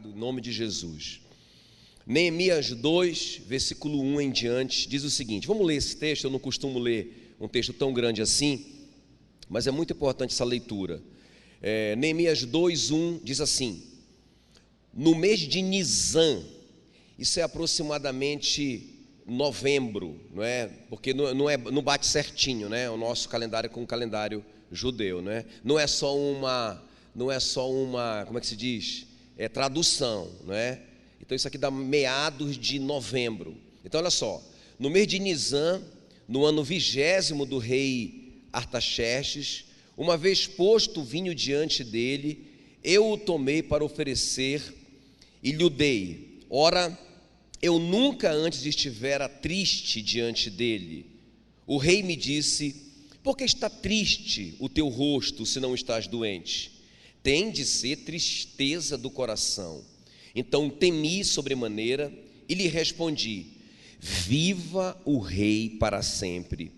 obrigado, em nome de Jesus. Neemias 2, versículo 1 em diante, diz o seguinte, vamos ler esse texto, eu não costumo ler um texto tão grande assim, mas é muito importante essa leitura. Neemias 2, 1 diz assim: no mês de Nisan, isso é aproximadamente novembro, não é? Porque não bate certinho, né? O nosso calendário com o calendário judeu, né? Não é só uma, como é que se diz? Tradução, não é? Então isso aqui dá meados de novembro. Então olha só, no mês de Nisan, no ano 20º do rei Artaxerxes, uma vez posto o vinho diante dele, eu o tomei para oferecer e lhe o dei. Ora, eu nunca antes estivera triste diante dele. O rei me disse: por que está triste o teu rosto, se não estás doente? Tem de ser tristeza do coração. Então temi sobremaneira e lhe respondi: viva o rei para sempre.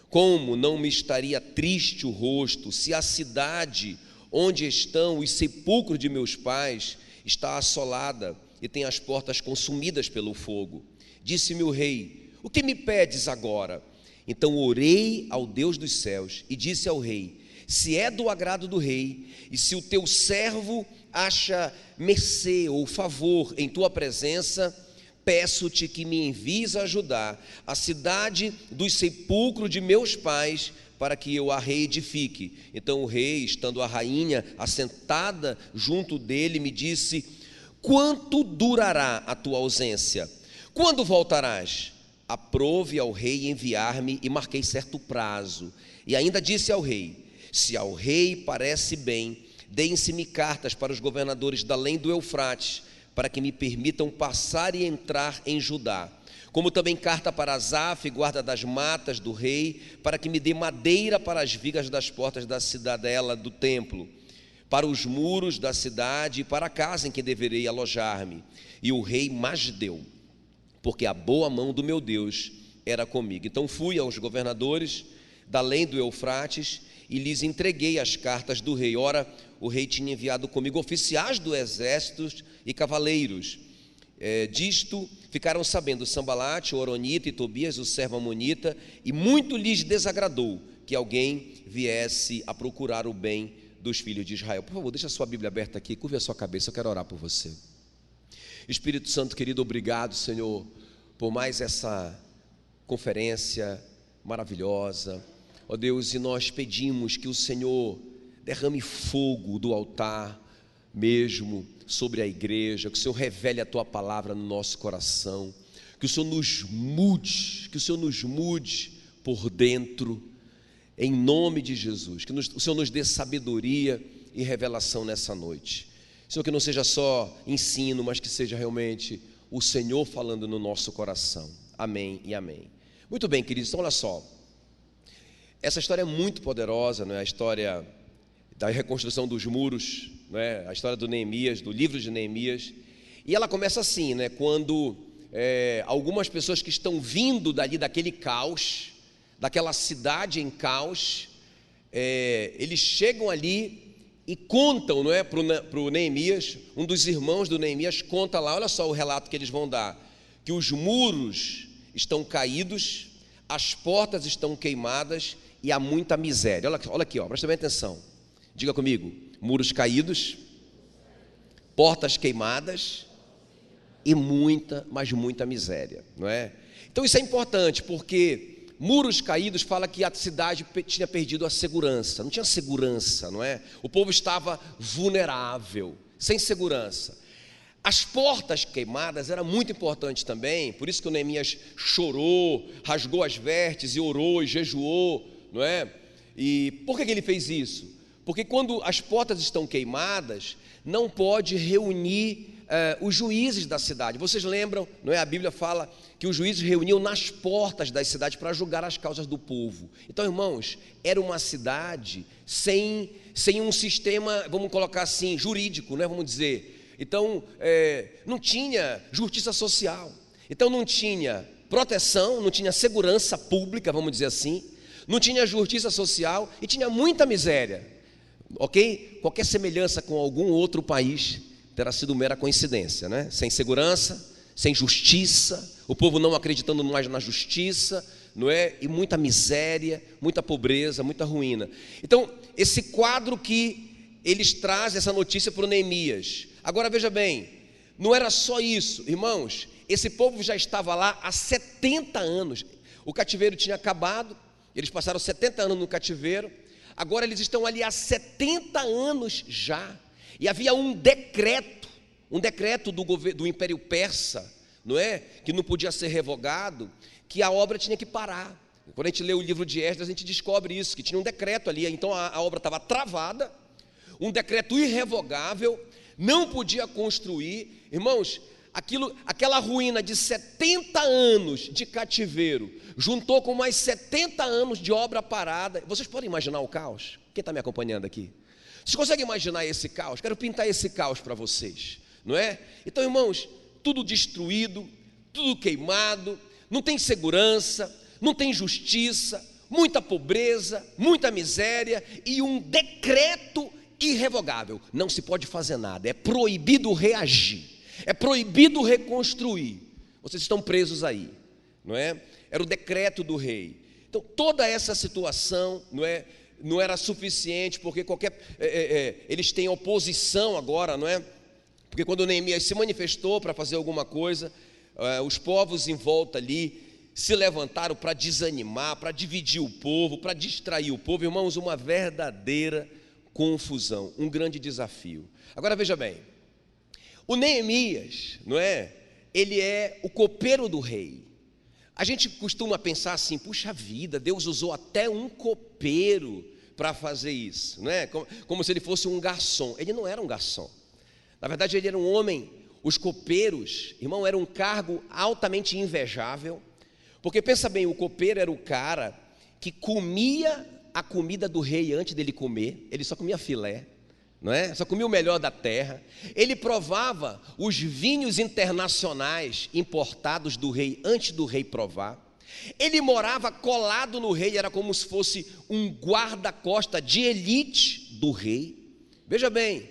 Como não me estaria triste o rosto, se a cidade onde estão os sepulcros de meus pais está assolada e tem as portas consumidas pelo fogo? Disse-me o rei: o que me pedes agora? Então orei ao Deus dos céus e disse ao rei: se é do agrado do rei, e se o teu servo acha mercê ou favor em tua presença, peço-te que me envies a ajudar a cidade dos sepulcros de meus pais, para que eu a reedifique. Então o rei, estando a rainha assentada junto dele, me disse: quanto durará a tua ausência? Quando voltarás? Aprove ao rei enviar-me e marquei certo prazo. E ainda disse ao rei: se ao rei parece bem, deem-se-me cartas para os governadores da além do Eufrates, para que me permitam passar e entrar em Judá, como também carta para Asaf, guarda das matas do rei, para que me dê madeira para as vigas das portas da cidadela do templo, para os muros da cidade e para a casa em que deverei alojar-me. E o rei mais deu, porque a boa mão do meu Deus era comigo. Então fui aos governadores da além do Eufrates e lhes entreguei as cartas do rei. Ora, o rei tinha enviado comigo oficiais do exército e cavaleiros. Disto ficaram sabendo Sambalate, o Horonita, e Tobias, o servo amonita, e muito lhes desagradou que alguém viesse a procurar o bem dos filhos de Israel. Por favor, deixa a sua Bíblia aberta aqui, curve a sua cabeça, eu quero orar por você. Espírito Santo querido, obrigado, Senhor, por mais essa conferência maravilhosa. Ó Deus, e nós pedimos que o Senhor derrame fogo do altar mesmo sobre a igreja, que o Senhor revele a Tua palavra no nosso coração, que o Senhor nos mude por dentro, em nome de Jesus, que o Senhor nos dê sabedoria e revelação nessa noite. Senhor, que não seja só ensino, mas que seja realmente o Senhor falando no nosso coração. Amém e amém. Muito bem, queridos, então olha só, essa história é muito poderosa, não é? A história da reconstrução dos muros, não é? A história do Neemias, do livro de Neemias, e ela começa assim, né? Quando algumas pessoas que estão vindo dali daquele caos, daquela cidade em caos, eles chegam ali e contam, não é, para o Neemias. Um dos irmãos do Neemias conta lá, olha só o relato que eles vão dar, que os muros estão caídos, as portas estão queimadas e há muita miséria. Olha aqui, presta bem atenção, diga comigo: muros caídos, portas queimadas e muita, mas muita miséria, não é? Então isso é importante, porque muros caídos fala que a cidade tinha perdido a segurança, não tinha segurança, não é? O povo estava vulnerável, sem segurança. As portas queimadas era muito importante também, por isso que o Neemias chorou, rasgou as vestes e orou e jejuou, não é? E por que ele fez isso? Porque quando as portas estão queimadas, não pode reunir os juízes da cidade. Vocês lembram, não é? A Bíblia fala que os juízes reuniam nas portas das cidades para julgar as causas do povo. Então, irmãos, era uma cidade sem um sistema, vamos colocar assim, jurídico, né? Vamos dizer. Então, não tinha justiça social. Então, não tinha proteção, não tinha segurança pública, vamos dizer assim. Não tinha justiça social e tinha muita miséria. Ok? Qualquer semelhança com algum outro país, terá sido mera coincidência, né? Sem segurança, sem justiça, o povo não acreditando mais na justiça, não é? E muita miséria, muita pobreza, muita ruína. Então, esse quadro que eles trazem, essa notícia para o Neemias. Agora veja bem, não era só isso, irmãos, esse povo já estava lá há 70 anos, o cativeiro tinha acabado, eles passaram 70 anos no cativeiro, agora eles estão ali há 70 anos já, e havia um decreto do Império Persa, não é? Que não podia ser revogado, que a obra tinha que parar. Quando a gente lê o livro de Esdras, a gente descobre isso, que tinha um decreto ali, então a obra estava travada, um decreto irrevogável, não podia construir, irmãos, aquela ruína de 70 anos de cativeiro, juntou com mais 70 anos de obra parada. Vocês podem imaginar o caos? Quem está me acompanhando aqui? Vocês conseguem imaginar esse caos? Quero pintar esse caos para vocês, não é? Então, irmãos, tudo destruído, tudo queimado, não tem segurança, não tem justiça, muita pobreza, muita miséria e um decreto irrevogável. Não se pode fazer nada, é proibido reagir, é proibido reconstruir. Vocês estão presos aí, não é? Era o decreto do rei. Então toda essa situação, não era suficiente, porque eles têm oposição agora, não é? Porque quando Neemias se manifestou para fazer alguma coisa, os povos em volta ali se levantaram para desanimar, para dividir o povo, para distrair o povo. Irmãos, uma verdadeira confusão, um grande desafio. Agora veja bem, o Neemias, não é? Ele é o copeiro do rei. A gente costuma pensar assim, puxa vida, Deus usou até um copeiro para fazer isso, não é? Como se ele fosse um garçom. Ele não era um garçom. Na verdade, ele era um homem. Os copeiros, irmão, era um cargo altamente invejável, porque pensa bem, o copeiro era o cara que comia a comida do rei antes dele comer. Ele só comia filé, não é? Só comia o melhor da terra. Ele provava os vinhos internacionais importados do rei antes do rei provar. Ele morava colado no rei, era como se fosse um guarda-costa de elite do rei. Veja bem,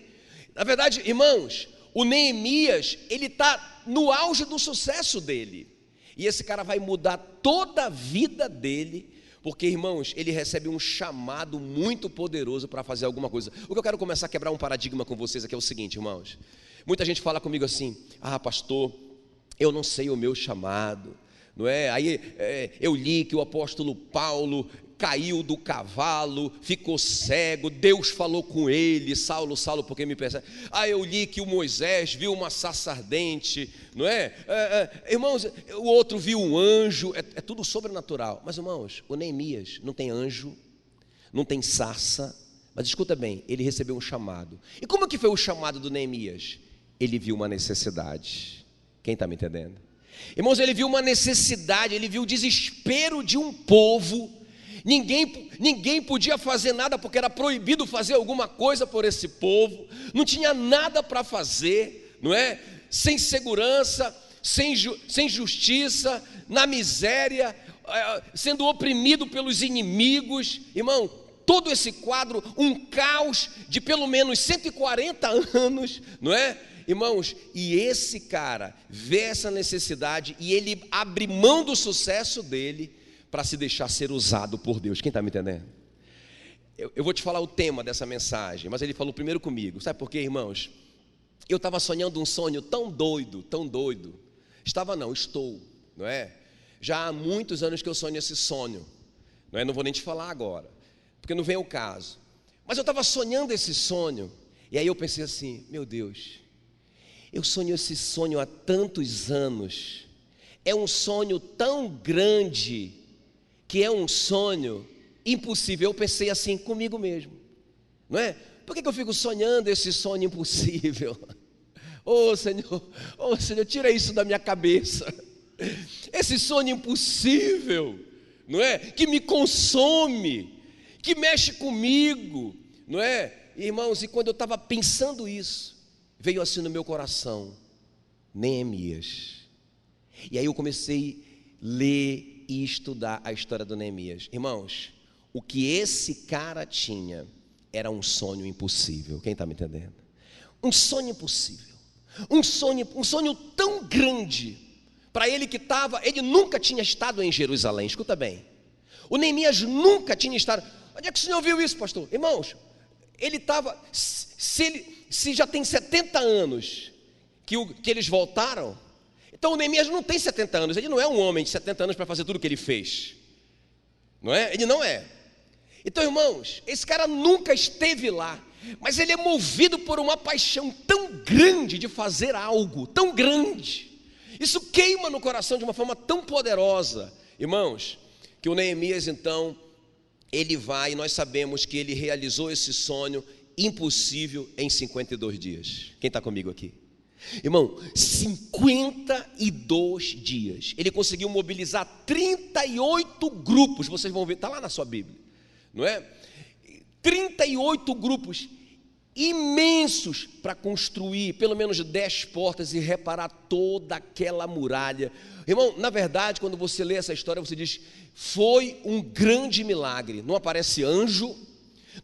na verdade, irmãos, o Neemias, ele está no auge do sucesso dele, e esse cara vai mudar toda a vida dele, porque, irmãos, ele recebe um chamado muito poderoso para fazer alguma coisa. O que eu quero começar a quebrar um paradigma com vocês aqui é o seguinte, irmãos. Muita gente fala comigo assim, pastor, eu não sei o meu chamado, não é? Aí eu li que o apóstolo Paulo caiu do cavalo, ficou cego, Deus falou com ele, Saulo, Saulo, por que me persegue? Eu li que o Moisés viu uma sarça ardente, não é? Irmãos, o outro viu um anjo, é tudo sobrenatural. Mas, irmãos, o Neemias não tem anjo, não tem sarça, mas escuta bem, ele recebeu um chamado. E como é que foi o chamado do Neemias? Ele viu uma necessidade. Quem está me entendendo? Irmãos, ele viu uma necessidade, ele viu o desespero de um povo. Ninguém podia fazer nada, porque era proibido fazer alguma coisa por esse povo, não tinha nada para fazer, não é? Sem segurança, sem justiça, na miséria, sendo oprimido pelos inimigos. Irmão, todo esse quadro, um caos de pelo menos 140 anos, não é? Irmãos, e esse cara vê essa necessidade e ele abre mão do sucesso dele para se deixar ser usado por Deus. Quem está me entendendo? Eu vou te falar o tema dessa mensagem, mas ele falou primeiro comigo. Sabe por quê, irmãos? Eu estava sonhando um sonho tão doido, estou, não é? Já há muitos anos que eu sonho esse sonho, não é? Não vou nem te falar agora, porque não vem o caso. Mas eu estava sonhando esse sonho, e aí eu pensei assim, meu Deus, eu sonho esse sonho há tantos anos, é um sonho tão grande, que é um sonho impossível. Eu pensei assim comigo mesmo, não é? Por que eu fico sonhando esse sonho impossível? Senhor, tira isso da minha cabeça. Esse sonho impossível, não é? Que me consome, que mexe comigo, não é? Irmãos, e quando eu estava pensando isso, veio assim no meu coração, Neemias. E aí eu comecei a ler e estudar a história do Neemias. Irmãos, o que esse cara tinha era um sonho impossível. Quem está me entendendo? Um sonho impossível. Um sonho tão grande, para ele ele nunca tinha estado em Jerusalém, escuta bem. O Neemias nunca tinha estado. Onde é que o senhor viu isso, pastor? Irmãos, ele estava, se já tem 70 anos que eles voltaram, então o Neemias não tem 70 anos, ele não é um homem de 70 anos para fazer tudo o que ele fez, não é? Ele não é. Então, irmãos, esse cara nunca esteve lá, mas ele é movido por uma paixão tão grande de fazer algo, tão grande, isso queima no coração de uma forma tão poderosa, irmãos, que o Neemias então, ele vai, e nós sabemos que ele realizou esse sonho impossível em 52 dias. Quem está comigo aqui? Irmão, 52 dias, ele conseguiu mobilizar 38 grupos, vocês vão ver, está lá na sua Bíblia, não é? 38 grupos imensos para construir pelo menos 10 portas e reparar toda aquela muralha. Irmão, na verdade, quando você lê essa história, você diz, foi um grande milagre. Não aparece anjo,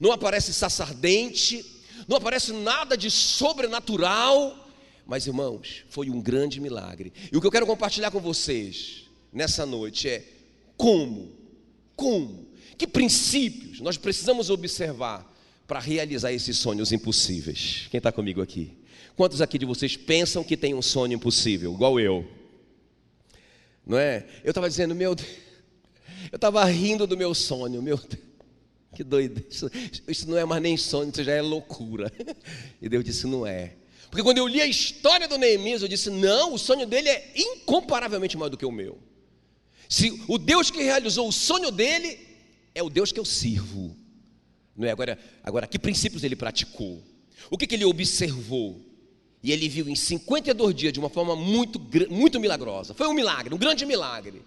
não aparece sacerdente, não aparece nada de sobrenatural, mas, irmãos, foi um grande milagre. E o que eu quero compartilhar com vocês nessa noite é que princípios nós precisamos observar para realizar esses sonhos impossíveis. Quem está comigo aqui? Quantos aqui de vocês pensam que tem um sonho impossível, igual eu? Não é? Eu estava dizendo, meu Deus, eu estava rindo do meu sonho, meu Deus, que doido, isso não é mais nem sonho, isso já é loucura. E Deus disse, não é. Porque quando eu li a história do Neemias, eu disse, não, o sonho dele é incomparavelmente maior do que o meu. Se o Deus que realizou o sonho dele é o Deus que eu sirvo, não é? Agora, que princípios ele praticou? O que ele observou? E ele viu em 52 dias de uma forma muito milagrosa. Foi um milagre, um grande milagre,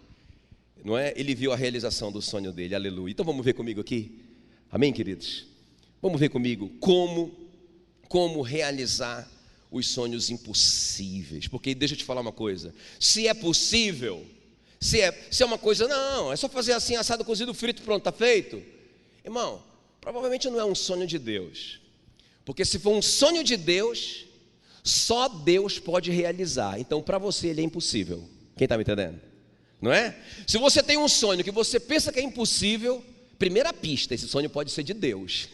não é? Ele viu a realização do sonho dele, aleluia. Então vamos ver comigo aqui, amém, queridos? Vamos ver comigo como realizar os sonhos impossíveis. Porque deixa eu te falar uma coisa, se é possível, se é uma coisa, não, é só fazer assim, assado, cozido, frito, pronto, está feito. Irmão, provavelmente não é um sonho de Deus, porque se for um sonho de Deus, só Deus pode realizar. Então para você ele é impossível. Quem está me entendendo? Não é? Se você tem um sonho que você pensa que é impossível, primeira pista, esse sonho pode ser de Deus.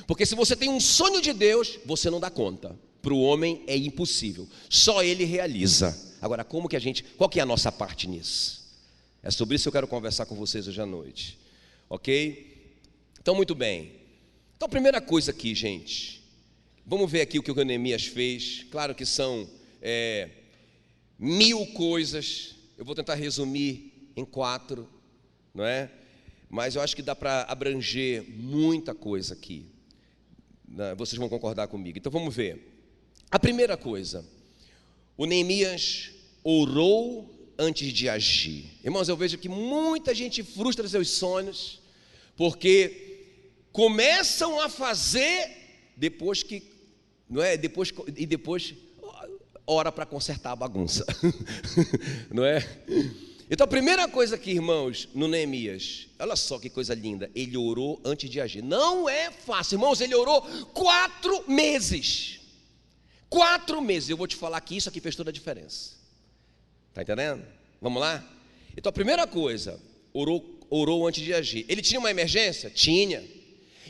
Porque se você tem um sonho de Deus, você não dá conta. Para o homem é impossível, só ele realiza. Agora, qual que é a nossa parte nisso? É sobre isso que eu quero conversar com vocês hoje à noite, ok? Então, muito bem. Então, primeira coisa aqui, gente, vamos ver aqui o que o Neemias fez. Claro que são 1000 coisas, eu vou tentar resumir em 4, não é? Mas eu acho que dá para abranger muita coisa aqui, né? Vocês vão concordar comigo. Então vamos ver. A primeira coisa, o Neemias orou antes de agir. Irmãos, eu vejo que muita gente frustra seus sonhos, porque começam a fazer depois que, não é? Depois ora para consertar a bagunça, não é? Então a primeira coisa aqui, irmãos, no Neemias, olha só que coisa linda, ele orou antes de agir. Não é fácil, irmãos, ele orou 4 meses. 4 meses, eu vou te falar que isso aqui fez toda a diferença. Está entendendo? Vamos lá? Então a primeira coisa, orou antes de agir. Ele tinha uma emergência? Tinha.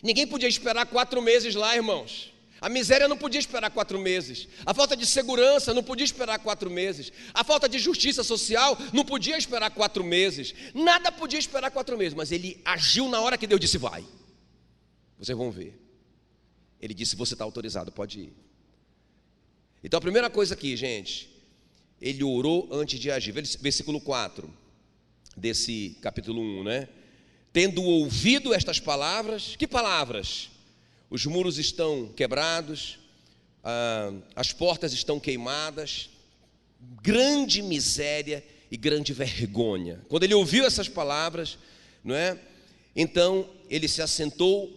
Ninguém podia esperar 4 meses lá, irmãos. A miséria não podia esperar 4 meses. A falta de segurança não podia esperar 4 meses. A falta de justiça social não podia esperar 4 meses. Nada podia esperar 4 meses. Mas ele agiu na hora que Deus disse vai. Vocês vão ver. Ele disse, você está autorizado, pode ir. Então a primeira coisa aqui, gente, ele orou antes de agir. Versículo 4 desse capítulo 1, né? Tendo ouvido estas palavras, que palavras? Os muros estão quebrados, as portas estão queimadas, grande miséria e grande vergonha. Quando ele ouviu essas palavras, não é? Então ele se assentou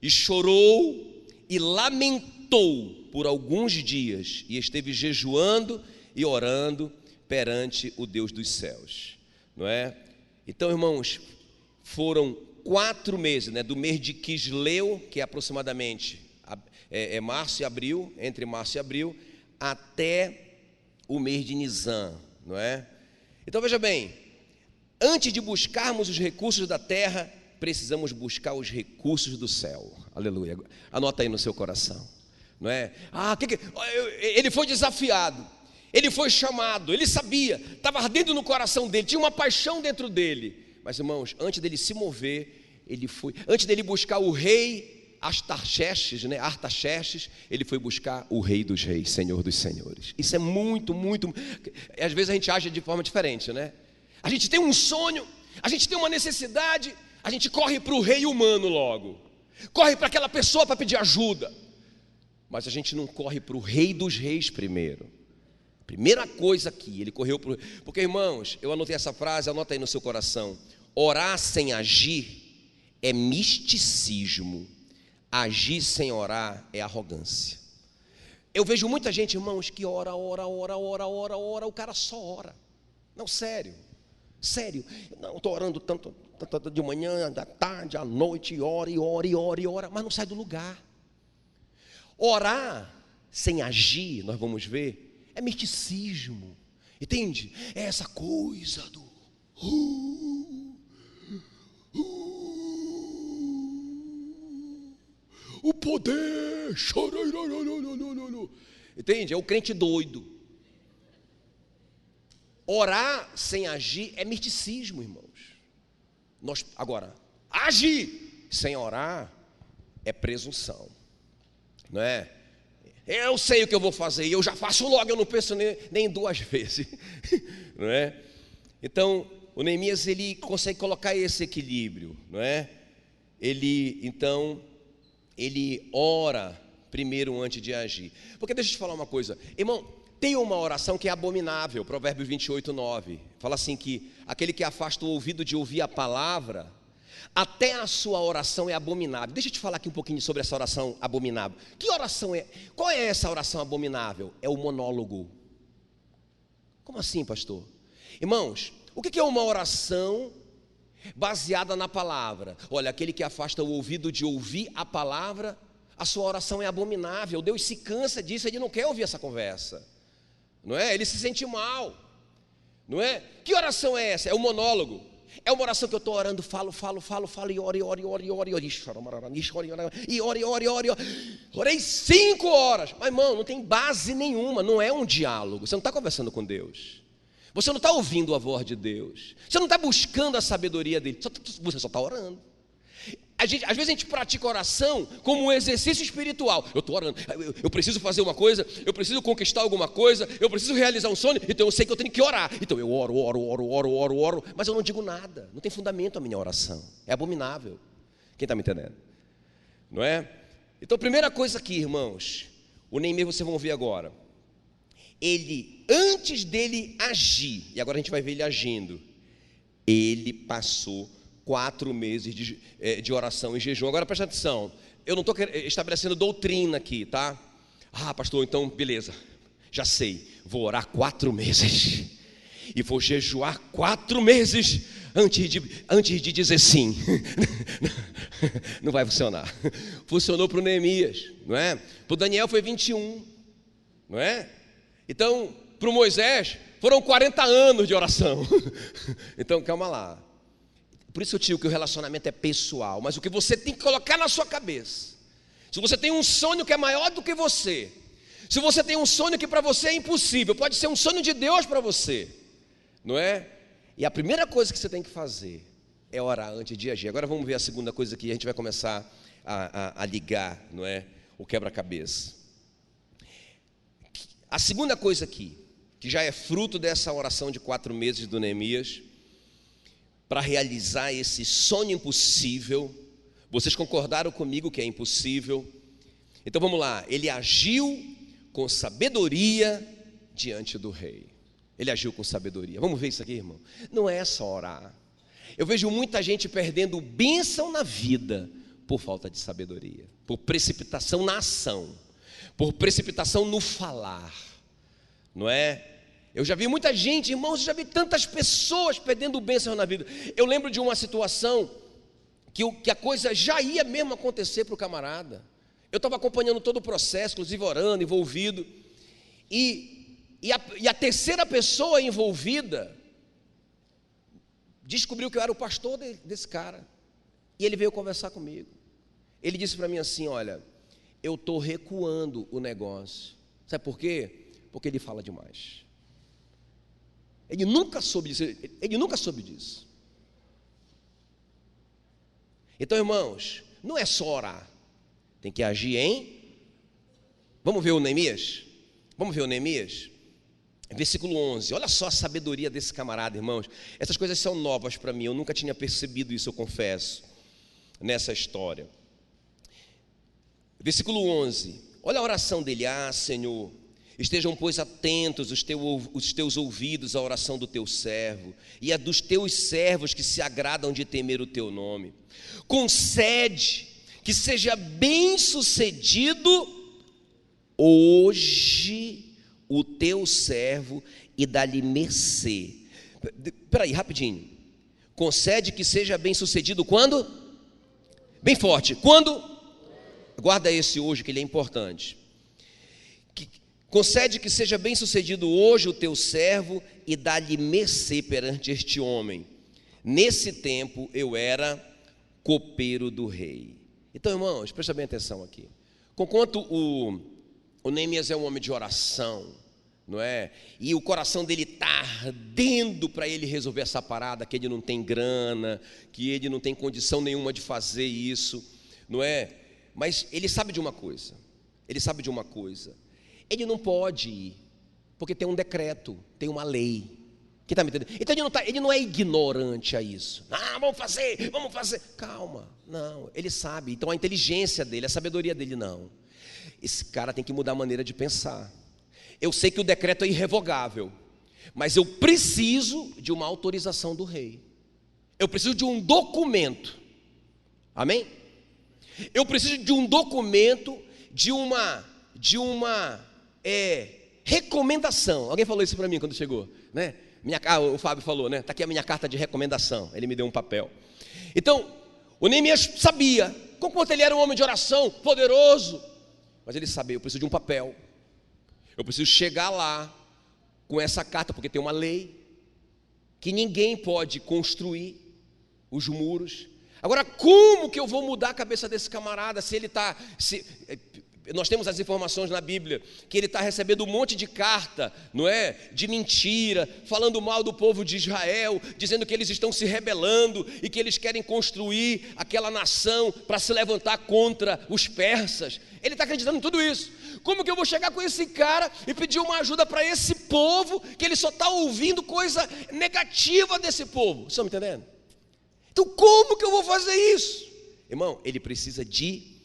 e chorou e lamentou por alguns dias, e esteve jejuando e orando perante o Deus dos céus, não é? Então, irmãos, foram 4 meses, né? Do mês de Quisleu, que é aproximadamente março e abril, entre março e abril, até o mês de Nisan, não é? Então veja bem, antes de buscarmos os recursos da terra, precisamos buscar os recursos do céu. Aleluia. Anota aí no seu coração, não é? Ele foi desafiado, ele foi chamado, ele sabia, estava ardendo no coração dele, tinha uma paixão dentro dele. Mas irmãos, antes dele se mover, antes dele buscar o rei Artaxerxes, né? Artaxerxes, ele foi buscar o rei dos reis, Senhor dos senhores. Isso é muito, muito. Às vezes a gente age de forma diferente, né? A gente tem um sonho, a gente tem uma necessidade, a gente corre para o rei humano logo, corre para aquela pessoa para pedir ajuda, mas a gente não corre para o rei dos reis primeiro. Primeira coisa aqui, ele correu para o... Porque irmãos, eu anotei essa frase, anota aí no seu coração: orar sem agir é misticismo, agir sem orar é arrogância. Eu vejo muita gente, irmãos, que ora, o cara só ora. Não, sério, não, estou orando tanto de manhã, da tarde, à noite, e ora, mas não sai do lugar. Orar sem agir, nós vamos ver, é misticismo, entende? É essa coisa do o poder, entende? É o crente doido. Orar sem agir é misticismo, irmãos. Agora, agir sem orar é presunção, não é? Eu sei o que eu vou fazer e eu já faço logo, eu não penso nem duas vezes, não é? Então, o Neemias, ele consegue colocar esse equilíbrio, não é? Ele ora primeiro antes de agir. Porque deixa eu te falar uma coisa, irmão, tem uma oração que é abominável, Provérbios 28:9, fala assim que aquele que afasta o ouvido de ouvir a palavra, até a sua oração é abominável. Deixa eu te falar aqui um pouquinho sobre essa oração abominável. Que oração é? Qual é essa oração abominável? É o monólogo. Como assim, pastor? Irmãos, o que é uma oração baseada na palavra? Olha, aquele que afasta o ouvido de ouvir a palavra, a sua oração é abominável. Deus se cansa disso, ele não quer ouvir essa conversa, não é? Ele se sente mal, não é? Que oração é essa? É o monólogo. É uma oração que eu estou orando, falo, e oro. Orei 5 horas, mas irmão, não tem base nenhuma, não é um diálogo, você não está conversando com Deus, você não está ouvindo a voz de Deus, você não está buscando a sabedoria dele, você só está orando. Às vezes a gente pratica oração como um exercício espiritual. Eu estou orando, eu preciso fazer uma coisa, eu preciso conquistar alguma coisa, eu preciso realizar um sonho, então eu sei que eu tenho que orar. Então eu oro, mas eu não digo nada, não tem fundamento a minha oração, é abominável. Quem está me entendendo? Não é? Então, primeira coisa aqui, irmãos, o Neemias vocês vão ver agora. Ele, antes dele agir, e agora a gente vai ver ele agindo, ele passou 4 meses de oração e jejum. Agora presta atenção, eu não estou estabelecendo doutrina aqui, tá? Ah, pastor, então beleza, já sei, vou orar 4 meses e vou jejuar 4 meses antes de dizer sim. Não vai funcionar. Funcionou para o Neemias, não é? Para o Daniel foi 21, não é? Então, para o Moisés foram 40 anos de oração. Então, calma lá. Por isso eu digo que o relacionamento é pessoal, mas o que você tem que colocar na sua cabeça, se você tem um sonho que é maior do que você, se você tem um sonho que para você é impossível, pode ser um sonho de Deus para você, não é? E a primeira coisa que você tem que fazer é orar antes de agir. Agora vamos ver a segunda coisa que a gente vai começar a ligar, não é? O quebra-cabeça. A segunda coisa aqui, que já é fruto dessa oração de 4 meses do Neemias, para realizar esse sonho impossível, vocês concordaram comigo que é impossível, então vamos lá, ele agiu com sabedoria diante do rei, ele agiu com sabedoria. Vamos ver isso aqui, irmão, não é só orar. Eu vejo muita gente perdendo bênção na vida por falta de sabedoria, por precipitação na ação, por precipitação no falar, não é? Eu já vi muita gente, irmãos, eu já vi tantas pessoas perdendo bênçãos na vida. Eu lembro de uma situação que a coisa já ia mesmo acontecer para o camarada. Eu estava acompanhando todo o processo, inclusive orando, envolvido. E a terceira pessoa envolvida descobriu que eu era o pastor desse cara. E ele veio conversar comigo. Ele disse para mim assim: olha, eu estou recuando o negócio. Sabe por quê? Porque ele fala demais. Ele nunca soube disso. Então, irmãos, não é só orar, tem que agir em... Vamos ver o Neemias? Versículo 11, olha só a sabedoria desse camarada, irmãos. Essas coisas são novas para mim, eu nunca tinha percebido isso, eu confesso, nessa história. Versículo 11, olha a oração dele: ah, Senhor, estejam, pois, atentos os teus ouvidos à oração do teu servo e a dos teus servos que se agradam de temer o teu nome. Concede que seja bem sucedido hoje o teu servo e dá-lhe mercê. Espera aí, rapidinho. Concede que seja bem sucedido quando? Bem forte. Quando? Guarda esse hoje, que ele é importante. Concede que seja bem sucedido hoje o teu servo e dá-lhe mercê perante este homem. Nesse tempo eu era copeiro do rei. Então, irmãos, presta bem atenção aqui. Conquanto o Neemias é um homem de oração, não é? E o coração dele está ardendo para ele resolver essa parada, que ele não tem grana, que ele não tem condição nenhuma de fazer isso, não é? Mas ele sabe de uma coisa, ele não pode ir, porque tem um decreto, tem uma lei. Quem está me entendendo? Então ele não é ignorante a isso. Ah, vamos fazer. Calma, não, ele sabe. Então a inteligência dele, a sabedoria dele, não. Esse cara tem que mudar a maneira de pensar. Eu sei que o decreto é irrevogável, mas eu preciso de uma autorização do rei. Eu preciso de um documento. Amém? Eu preciso de um documento, de uma recomendação. Alguém falou isso para mim quando chegou, né? O Fábio falou, né? Está aqui a minha carta de recomendação. Ele me deu um papel. Então, o Neemias sabia, conquanto ele era um homem de oração, poderoso, mas ele sabia: eu preciso de um papel, eu preciso chegar lá com essa carta, porque tem uma lei que ninguém pode construir os muros. Agora, como que eu vou mudar a cabeça desse camarada se ele está... Nós temos as informações na Bíblia que ele está recebendo um monte de carta, não é? De mentira, falando mal do povo de Israel, dizendo que eles estão se rebelando e que eles querem construir aquela nação para se levantar contra os persas. Ele está acreditando em tudo isso. Como que eu vou chegar com esse cara e pedir uma ajuda para esse povo, que ele só está ouvindo coisa negativa desse povo? Vocês estão me entendendo? Então como que eu vou fazer isso? Irmão, ele precisa de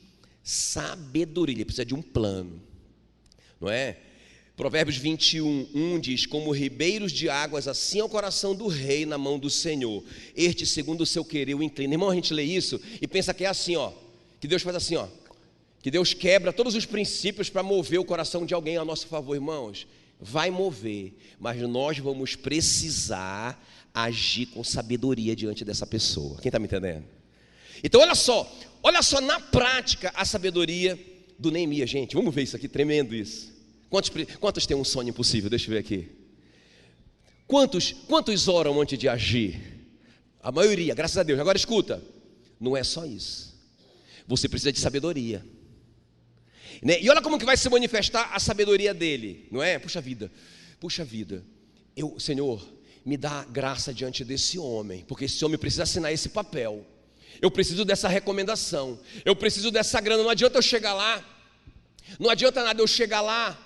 sabedoria, ele precisa de um plano, não é? Provérbios 21:1 diz: como ribeiros de águas, assim é o coração do rei na mão do Senhor, este segundo o seu querer o inclina. Irmão, a gente lê isso e pensa que é assim, ó, que Deus faz assim, ó, que Deus quebra todos os princípios para mover o coração de alguém a nosso favor. Irmãos, vai mover, mas nós vamos precisar agir com sabedoria diante dessa pessoa. Quem está me entendendo? Então olha só na prática a sabedoria do Neemias, gente. Vamos ver isso aqui, tremendo isso. Quantos têm um sonho impossível? Deixa eu ver aqui. Quantos oram antes de agir? A maioria, graças a Deus. Agora escuta, não é só isso. Você precisa de sabedoria, né? E olha como que vai se manifestar a sabedoria dele, não é? Puxa vida, Senhor, me dá graça diante desse homem, porque esse homem precisa assinar esse papel. Eu preciso dessa recomendação, eu preciso dessa grana. Não adianta eu chegar lá, não adianta nada eu chegar lá,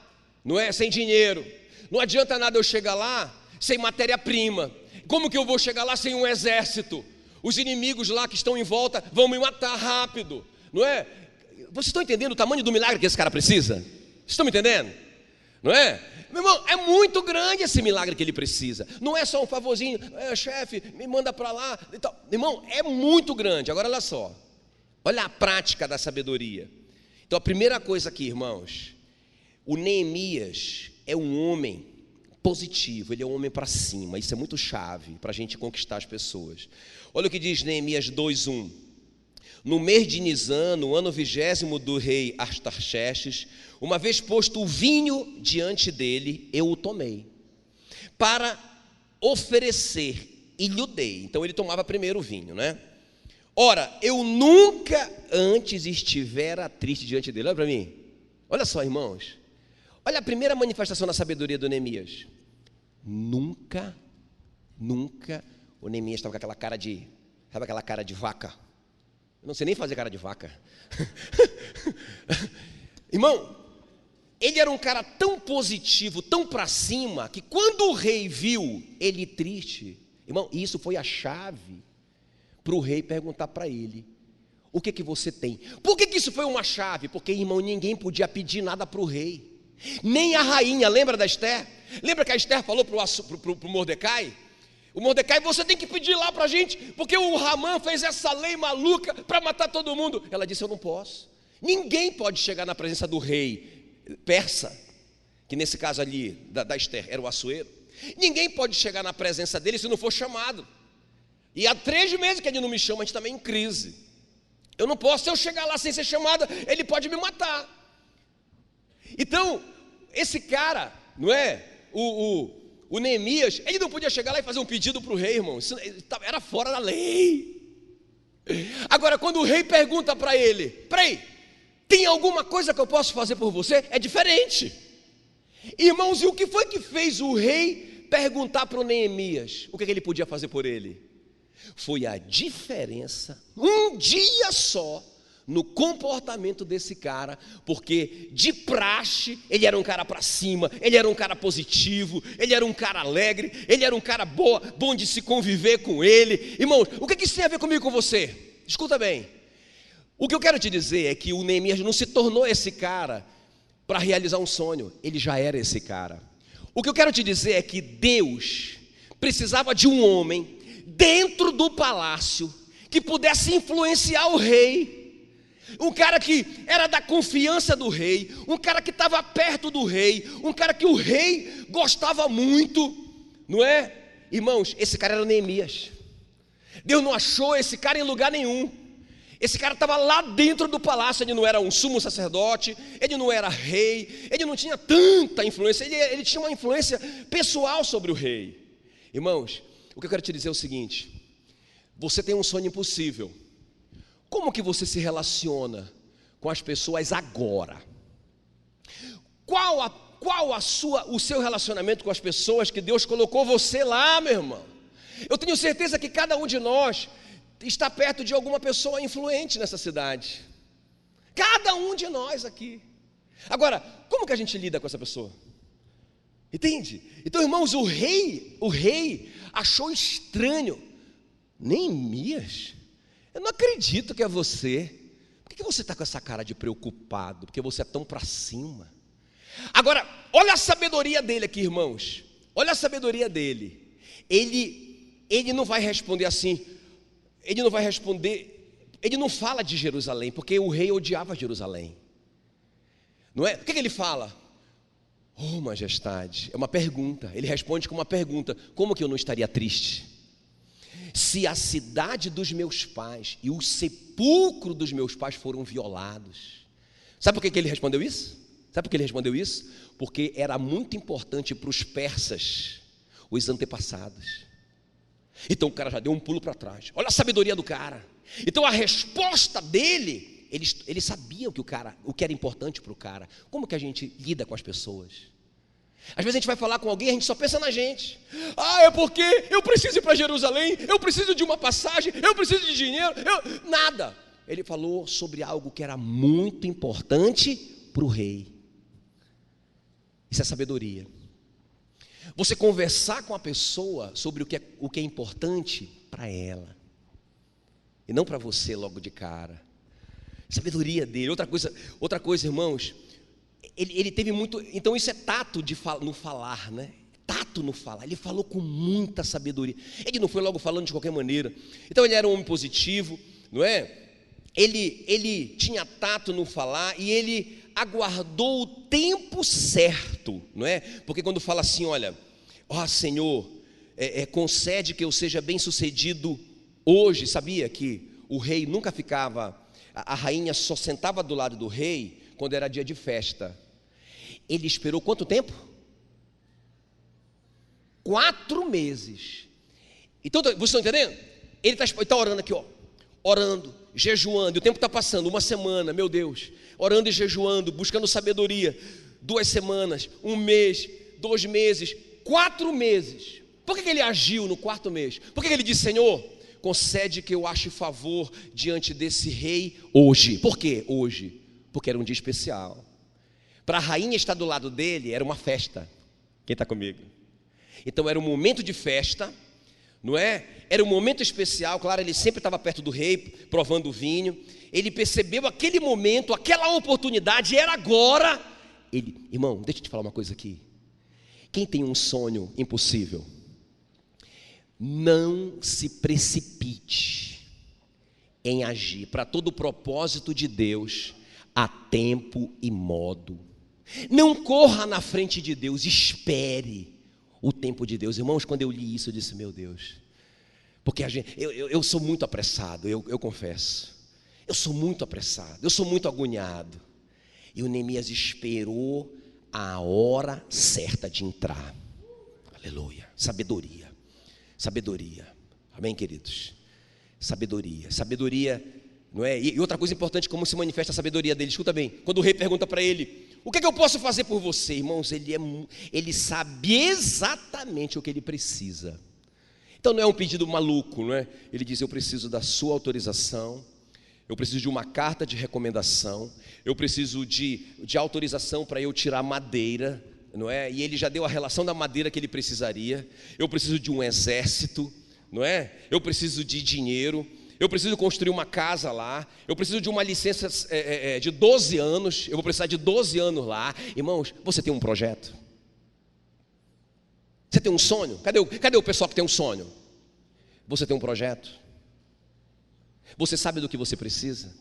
não é? Sem dinheiro, não adianta nada eu chegar lá sem matéria-prima. Como que eu vou chegar lá sem um exército? Os inimigos lá que estão em volta vão me matar rápido, não é? Vocês estão entendendo o tamanho do milagre que esse cara precisa? Vocês estão me entendendo? Não é? Meu irmão, é muito grande esse milagre que ele precisa. Não é só um favorzinho, chefe, me manda para lá e tal. Irmão, é muito grande. Agora olha só, olha a prática da sabedoria. Então a primeira coisa aqui, irmãos, o Neemias é um homem positivo, ele é um homem para cima. Isso é muito chave para a gente conquistar as pessoas. Olha o que diz Neemias 2:1. no mês de Nisan, no ano 20º do rei Artaxerxes, uma vez posto o vinho diante dele, eu o tomei, para oferecer, e lhe dei. Então ele tomava primeiro o vinho, né? Ora, eu nunca antes estivera triste diante dele. Olha para mim, olha só, irmãos, olha a primeira manifestação da sabedoria do Neemias. Nunca, o Neemias estava com aquela cara de, sabe aquela cara de vaca? Eu não sei nem fazer cara de vaca. Irmão, ele era um cara tão positivo, tão para cima, que quando o rei viu ele triste, irmão, isso foi a chave para o rei perguntar para ele: o que você tem? Por que isso foi uma chave? Porque, irmão, ninguém podia pedir nada para o rei, nem a rainha. Lembra da Esther? Lembra que a Esther falou para o Mordecai? O Mordecai: você tem que pedir lá para a gente, porque o Ramã fez essa lei maluca para matar todo mundo. Ela disse: eu não posso. Ninguém pode chegar na presença do rei persa, que nesse caso ali da Esther era o Assuero. Ninguém pode chegar na presença dele se não for chamado. E há 3 meses que ele não me chama, a gente está meio em crise. Eu não posso, se eu chegar lá sem ser chamada, ele pode me matar. Então, esse cara, não é? O Neemias, ele não podia chegar lá e fazer um pedido para o rei, irmão. Isso era fora da lei. Agora, quando o rei pergunta para ele: peraí, tem alguma coisa que eu posso fazer por você? É diferente. Irmãos, e o que foi que fez o rei perguntar para o Neemias o que ele podia fazer por ele? Foi a diferença, um dia só, no comportamento desse cara, porque de praxe, ele era um cara para cima, ele era um cara positivo, ele era um cara alegre, ele era um cara bom de se conviver com ele. Irmãos, o que isso tem a ver comigo e com você? Escuta bem. O que eu quero te dizer é que o Neemias não se tornou esse cara para realizar um sonho, ele já era esse cara. O que eu quero te dizer é que Deus precisava de um homem dentro do palácio que pudesse influenciar o rei, um cara que era da confiança do rei, um cara que estava perto do rei, um cara que o rei gostava muito, não é? Irmãos, esse cara era Neemias. Deus não achou esse cara em lugar nenhum. Esse cara estava lá dentro do palácio. Ele não era um sumo sacerdote, ele não era rei, ele não tinha tanta influência, ele tinha uma influência pessoal sobre o rei. Irmãos, o que eu quero te dizer é o seguinte: você tem um sonho impossível. Como que você se relaciona com as pessoas agora? Qual o seu relacionamento com as pessoas que Deus colocou você lá, meu irmão? Eu tenho certeza que cada um de nós está perto de alguma pessoa influente nessa cidade. Cada um de nós aqui. Agora, como que a gente lida com essa pessoa? Entende? Então, irmãos, o rei achou estranho. Neemias, eu não acredito que é você. Por que você está com essa cara de preocupado? Porque você é tão para cima. Agora, olha a sabedoria dele aqui, irmãos. Olha a sabedoria dele. Ele não vai responder assim. Ele não vai responder, ele não fala de Jerusalém, porque o rei odiava Jerusalém, não é? O que ele fala? Oh, majestade, é uma pergunta. Ele responde com uma pergunta: como que eu não estaria triste se a cidade dos meus pais e o sepulcro dos meus pais foram violados? Sabe por que ele respondeu isso? Sabe por que ele respondeu isso? Porque era muito importante para os persas, os antepassados. Então o cara já deu um pulo para trás. Olha a sabedoria do cara. Então a resposta dele, ele sabia o que era importante para o cara. Como que a gente lida com as pessoas? Às vezes a gente vai falar com alguém, a gente só pensa na gente. É porque eu preciso ir para Jerusalém, eu preciso de uma passagem, eu preciso de dinheiro, nada. Ele falou sobre algo que era muito importante para o rei. Isso é sabedoria. Você conversar com a pessoa sobre o que é importante para ela, e não para você logo de cara. Sabedoria dele. Outra coisa, irmãos, ele teve muito. Então isso é tato no falar, né? Tato no falar. Ele falou com muita sabedoria. Ele não foi logo falando de qualquer maneira. Então ele era um homem positivo, não é? Ele tinha tato no falar e ele aguardou o tempo certo, não é? Porque quando fala assim, olha, Senhor, concede que eu seja bem sucedido hoje. Sabia que o rei nunca ficava, a rainha só sentava do lado do rei quando era dia de festa. Ele esperou quanto tempo? 4 meses. Então, vocês estão entendendo? Ele está orando aqui, ó, orando, jejuando, e o tempo está passando, 1 semana, meu Deus, orando e jejuando, buscando sabedoria, 2 semanas, 1 mês, 2 meses, 4 meses. Por que ele agiu no 4º mês? Por que ele disse: Senhor, concede que eu ache favor diante desse rei hoje? Por quê hoje? Porque era um dia especial. Para a rainha estar do lado dele era uma festa. Quem está comigo? Então era um momento de festa, não é? Era um momento especial. Claro, ele sempre estava perto do rei, provando o vinho. Ele percebeu aquele momento, aquela oportunidade, era agora. Irmão, deixa eu te falar uma coisa aqui. Quem tem um sonho impossível, não se precipite em agir. Para todo o propósito de Deus, há tempo e modo. Não corra na frente de Deus, espere o tempo de Deus. Irmãos, quando eu li isso, eu disse: meu Deus, porque eu sou muito apressado, eu confesso. Eu sou muito apressado, eu sou muito agoniado. E o Neemias esperou a hora certa de entrar. Aleluia. Sabedoria. Sabedoria. Amém, queridos? Sabedoria. Sabedoria, não é? E outra coisa importante, como se manifesta a sabedoria dele. Escuta bem, quando o rei pergunta para ele: o que é que eu posso fazer por você? Irmãos, ele sabe exatamente o que ele precisa. Então não é um pedido maluco, não é? Ele diz: eu preciso da sua autorização, eu preciso de uma carta de recomendação, eu preciso de autorização para eu tirar madeira, não é? E ele já deu a relação da madeira que ele precisaria. Eu preciso de um exército, não é? Eu preciso de dinheiro, eu preciso construir uma casa lá, eu preciso de uma licença de 12 anos, eu vou precisar de 12 anos lá. Irmãos, você tem um projeto? Você tem um sonho? Cadê o pessoal que tem um sonho? Você tem um projeto? Você sabe do que você precisa?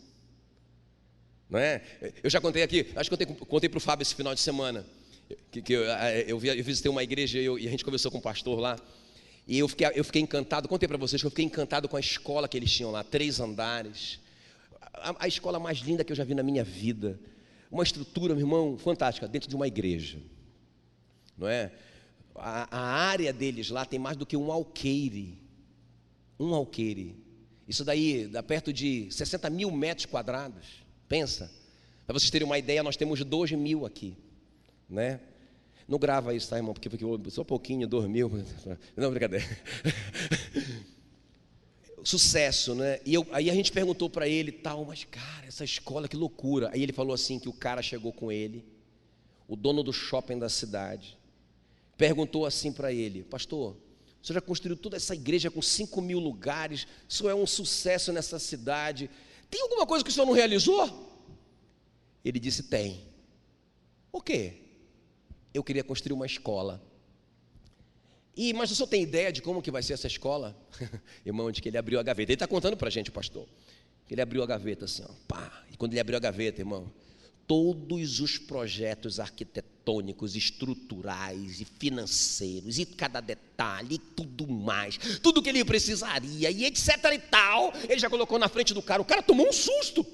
Não é? Eu já contei aqui, acho que eu contei para o Fábio esse final de semana, que eu visitei uma igreja e a gente conversou com o pastor lá, e eu fiquei encantado. Contei para vocês que eu fiquei encantado com a escola que eles tinham lá, 3 andares, a escola mais linda que eu já vi na minha vida, uma estrutura, meu irmão, fantástica, dentro de uma igreja, não é? A área deles lá tem mais do que um alqueire. Isso daí dá perto de 60 mil metros quadrados. Pensa, para vocês terem uma ideia, nós temos 2 mil aqui, né? Não grava isso, tá, irmão? Porque só um pouquinho, 2 mil. Não, brincadeira. Sucesso, né? Aí a gente perguntou para ele tal, mas cara, essa escola, que loucura. Aí ele falou assim que o cara chegou com ele, o dono do shopping da cidade, perguntou assim para ele: pastor, o senhor já construiu toda essa igreja com 5 mil lugares, isso é um sucesso nessa cidade, tem alguma coisa que o senhor não realizou? Ele disse: tem. O quê? Eu queria construir uma escola. Mas o senhor tem ideia de como que vai ser essa escola? Irmão, de que ele abriu a gaveta. Ele está contando para a gente, o pastor, que ele abriu a gaveta assim, ó, pá. E quando ele abriu a gaveta, irmão, todos os projetos arquitetônicos, estruturais e financeiros, e cada detalhe, e tudo mais, tudo que ele precisaria, e etc e tal, ele já colocou na frente do cara. O cara tomou um susto.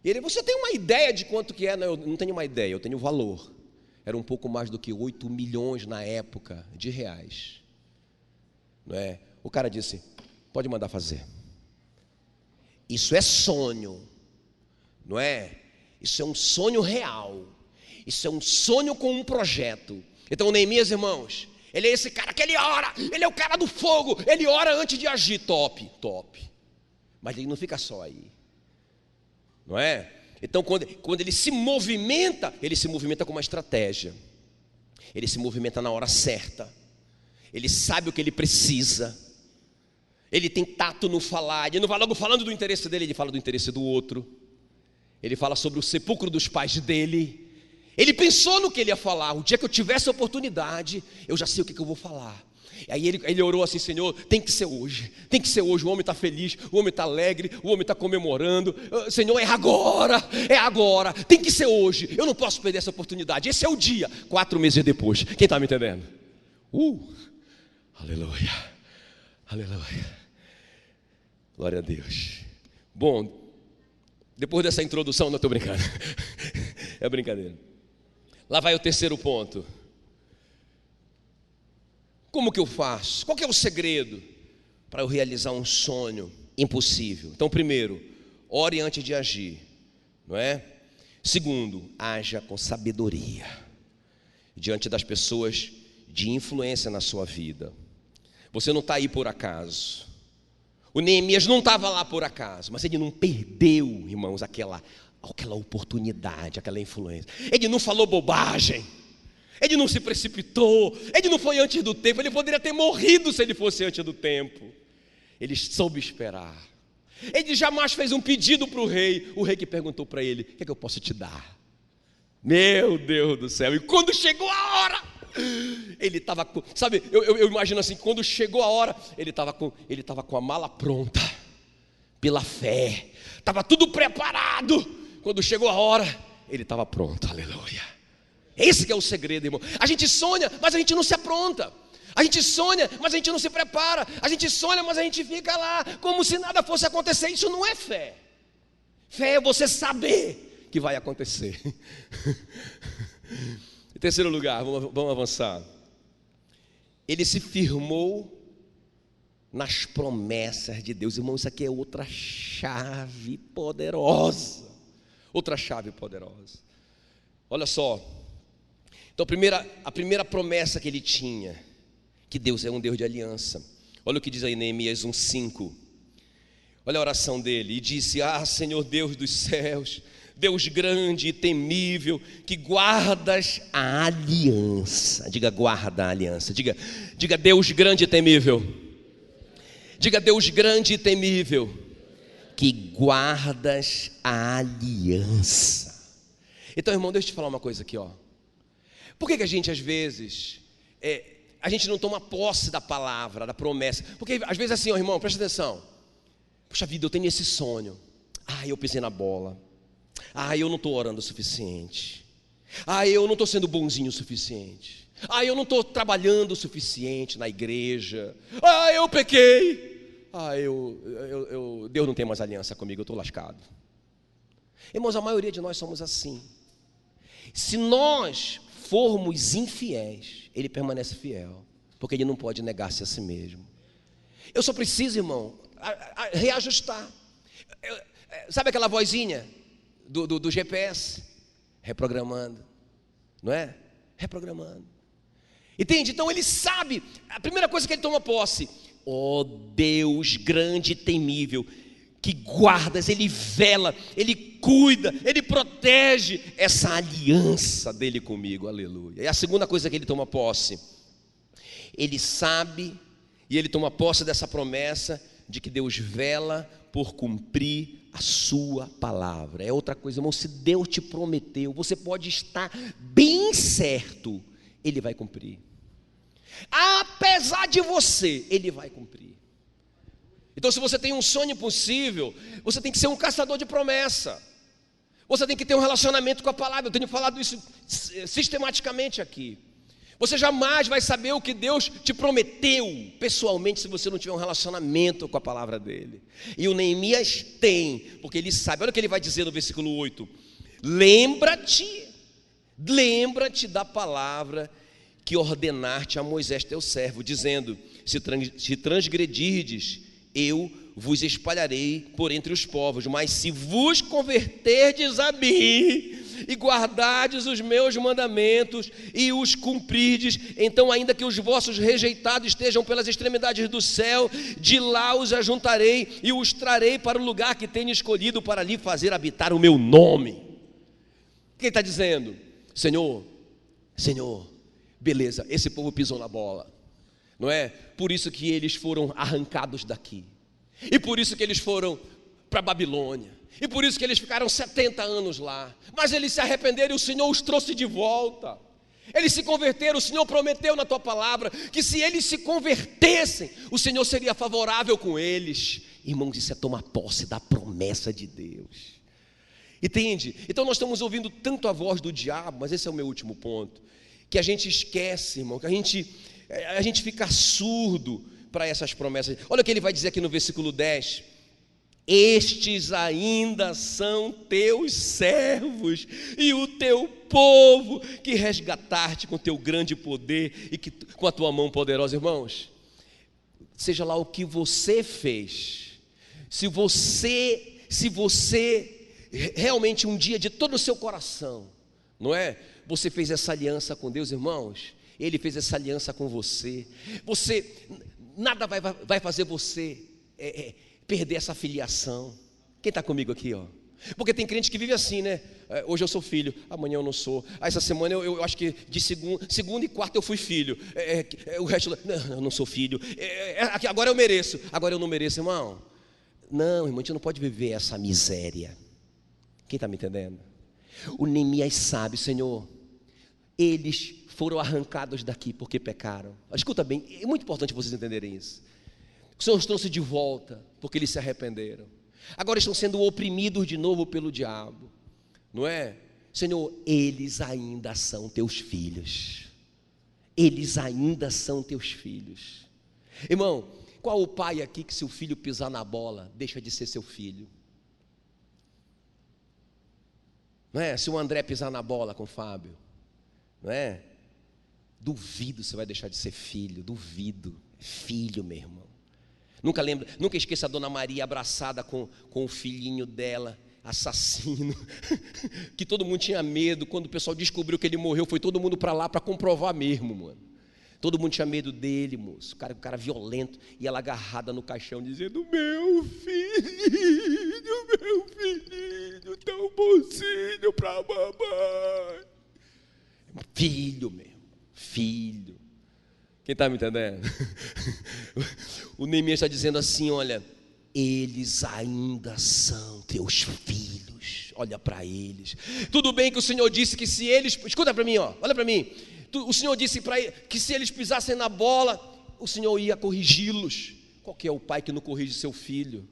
Ele: você tem uma ideia de quanto que é? Não, eu não tenho uma ideia, eu tenho o valor. Era um pouco mais do que 8 milhões na época de reais, não é? O cara disse: pode mandar fazer. Isso é sonho, não é? Isso é um sonho real. Isso é um sonho com um projeto. Então Neemias, irmãos, ele é esse cara que ele ora, ele é o cara do fogo, ele ora antes de agir. Top. Mas ele não fica só aí, não é? Então quando ele se movimenta com uma estratégia. Ele se movimenta na hora certa. Ele sabe o que ele precisa. Ele tem tato no falar. Ele não vai logo falando do interesse dele, ele fala do interesse do outro. Ele fala sobre o sepulcro dos pais dele. Ele pensou no que ele ia falar. O dia que eu tivesse a oportunidade, eu já sei o que eu vou falar. Aí ele orou assim: Senhor, tem que ser hoje. O homem está feliz, o homem está alegre, o homem está comemorando. Senhor, é agora, tem que ser hoje. Eu não posso perder essa oportunidade. Esse é o dia. 4 meses depois, quem está me entendendo? Aleluia. Glória a Deus. Bom, depois dessa introdução, não estou brincando. É brincadeira. Lá vai o terceiro ponto. Como que eu faço? Qual que é o segredo para eu realizar um sonho impossível? Então, primeiro, ore antes de agir, não é? Segundo, haja com sabedoria diante das pessoas de influência na sua vida. Você não está aí por acaso. O Neemias não estava lá por acaso, mas ele não perdeu, irmãos, aquela oportunidade, aquela influência. Ele não falou bobagem, ele não se precipitou, ele não foi antes do tempo. Ele poderia ter morrido se ele fosse antes do tempo. Ele soube esperar. Ele jamais fez um pedido para o rei que perguntou para ele: o que é que eu posso te dar? Meu Deus do céu. E quando chegou a hora, ele estava com, sabe, eu imagino assim, quando chegou a hora, ele estava com a mala pronta, pela fé, estava tudo preparado. Quando chegou a hora, ele estava pronto, aleluia. Esse que é o segredo, irmão. A gente sonha, mas a gente não se apronta. A gente sonha, mas a gente não se prepara. A gente sonha, mas a gente fica lá como se nada fosse acontecer. Isso não é fé. Fé é você saber que vai acontecer. Em terceiro lugar, vamos avançar. Ele se firmou nas promessas de Deus. Irmão, isso aqui é outra chave poderosa. Outra chave poderosa. Olha só. Então, a primeira promessa que ele tinha, que Deus é um Deus de aliança. Olha o que diz aí Neemias 1:5. Olha a oração dele. E disse: ah, Senhor Deus dos céus, Deus grande e temível, que guardas a aliança. Diga, guarda a aliança. Diga Deus grande e temível. Diga, Deus grande e temível, que guardas a aliança. Então, irmão, deixa eu te falar uma coisa aqui, ó. Por que a gente às vezes a gente não toma posse da palavra, da promessa? Porque às vezes assim, ó, irmão, presta atenção. Puxa vida, eu tenho esse sonho. Ah, eu pisei na bola. Ah, eu não estou orando o suficiente. Ah, eu não estou sendo bonzinho o suficiente. Ah, eu não estou trabalhando o suficiente na igreja. Ah, eu pequei. Ah, Deus não tem mais aliança comigo, eu estou lascado. Irmãos, a maioria de nós somos assim. Se nós formos infiéis, Ele permanece fiel, porque Ele não pode negar-se a si mesmo. Eu só preciso, irmão, reajustar. Sabe aquela vozinha do GPS? Reprogramando, não é? Reprogramando. Entende? Então ele sabe, a primeira coisa que ele toma posse: ó Deus grande e temível, que guardas, Ele vela, Ele cuida, Ele protege essa aliança dele comigo, aleluia. E a segunda coisa que ele toma posse, ele sabe e ele toma posse dessa promessa de que Deus vela por cumprir a sua palavra. É outra coisa, irmão, se Deus te prometeu, você pode estar bem certo, Ele vai cumprir. Apesar de você, Ele vai cumprir. Então, se você tem um sonho impossível, você tem que ser um caçador de promessa. Você tem que ter um relacionamento com a palavra. Eu tenho falado isso sistematicamente aqui. Você jamais vai saber o que Deus te prometeu pessoalmente se você não tiver um relacionamento com a palavra dele. E o Neemias tem, porque ele sabe. Olha o que ele vai dizer no versículo 8: lembra-te da palavra que ordenaste a Moisés teu servo, dizendo: se transgredirdes, eu vos espalharei por entre os povos, mas se vos converterdes a mim e guardardes os meus mandamentos e os cumprirdes, então ainda que os vossos rejeitados estejam pelas extremidades do céu, de lá os ajuntarei e os trarei para o lugar que tenho escolhido para ali fazer habitar o meu nome. O que ele está dizendo? Senhor, beleza, esse povo pisou na bola, não é? Por isso que eles foram arrancados daqui, e por isso que eles foram para a Babilônia, e por isso que eles ficaram 70 anos lá, mas eles se arrependeram e o Senhor os trouxe de volta. Eles se converteram, o Senhor prometeu na tua palavra que se eles se convertessem, o Senhor seria favorável com eles. Irmãos, isso é tomar posse da promessa de Deus. Entende? Então nós estamos ouvindo tanto a voz do diabo, mas esse é o meu último ponto, que a gente esquece, irmão, que a gente fica surdo para essas promessas. Olha o que ele vai dizer aqui no versículo 10: estes ainda são teus servos e o teu povo, que resgataste com teu grande poder e que, com a tua mão poderosa. Irmãos, seja lá o que você fez, se você realmente um dia de todo o seu coração, não é? Você fez essa aliança com Deus, irmãos, Ele fez essa aliança com você. Nada vai fazer você perder essa filiação. Quem está comigo aqui, ó? Porque tem crente que vive assim, né? Hoje eu sou filho, amanhã eu não sou. Essa semana eu acho que de segunda e quarta eu fui filho. O resto, não, eu não sou filho. Agora eu mereço, agora eu não mereço, irmão. Não, irmão, a gente não pode viver essa miséria. Quem está me entendendo? O Neemias sabe, Senhor, eles foram arrancados daqui porque pecaram. Escuta bem, é muito importante vocês entenderem isso. O Senhor os trouxe de volta porque eles se arrependeram. Agora estão sendo oprimidos de novo pelo diabo, não é? Senhor, eles ainda são teus filhos. Eles ainda são teus filhos. Irmão, qual o pai aqui que se o filho pisar na bola, deixa de ser seu filho? Não é? Se o André pisar na bola com o Fábio, não é? Duvido você vai deixar de ser filho, duvido. Filho, meu irmão. Nunca esqueça a Dona Maria abraçada com o filhinho dela, assassino, que todo mundo tinha medo. Quando o pessoal descobriu que ele morreu, foi todo mundo para lá para comprovar mesmo, mano. Todo mundo tinha medo dele, moço, o cara violento, e ela agarrada no caixão, dizendo: meu filhinho, tão bonzinho para a mamãe. Filho mesmo, filho. Quem está me entendendo? O Neemias está dizendo assim: olha, eles ainda são teus filhos, olha para eles. Tudo bem que o Senhor disse que se eles, escuta para mim, ó, olha para mim. O Senhor disse para ele que se eles pisassem na bola, o Senhor ia corrigi-los. Qual que é o pai que não corrige seu filho?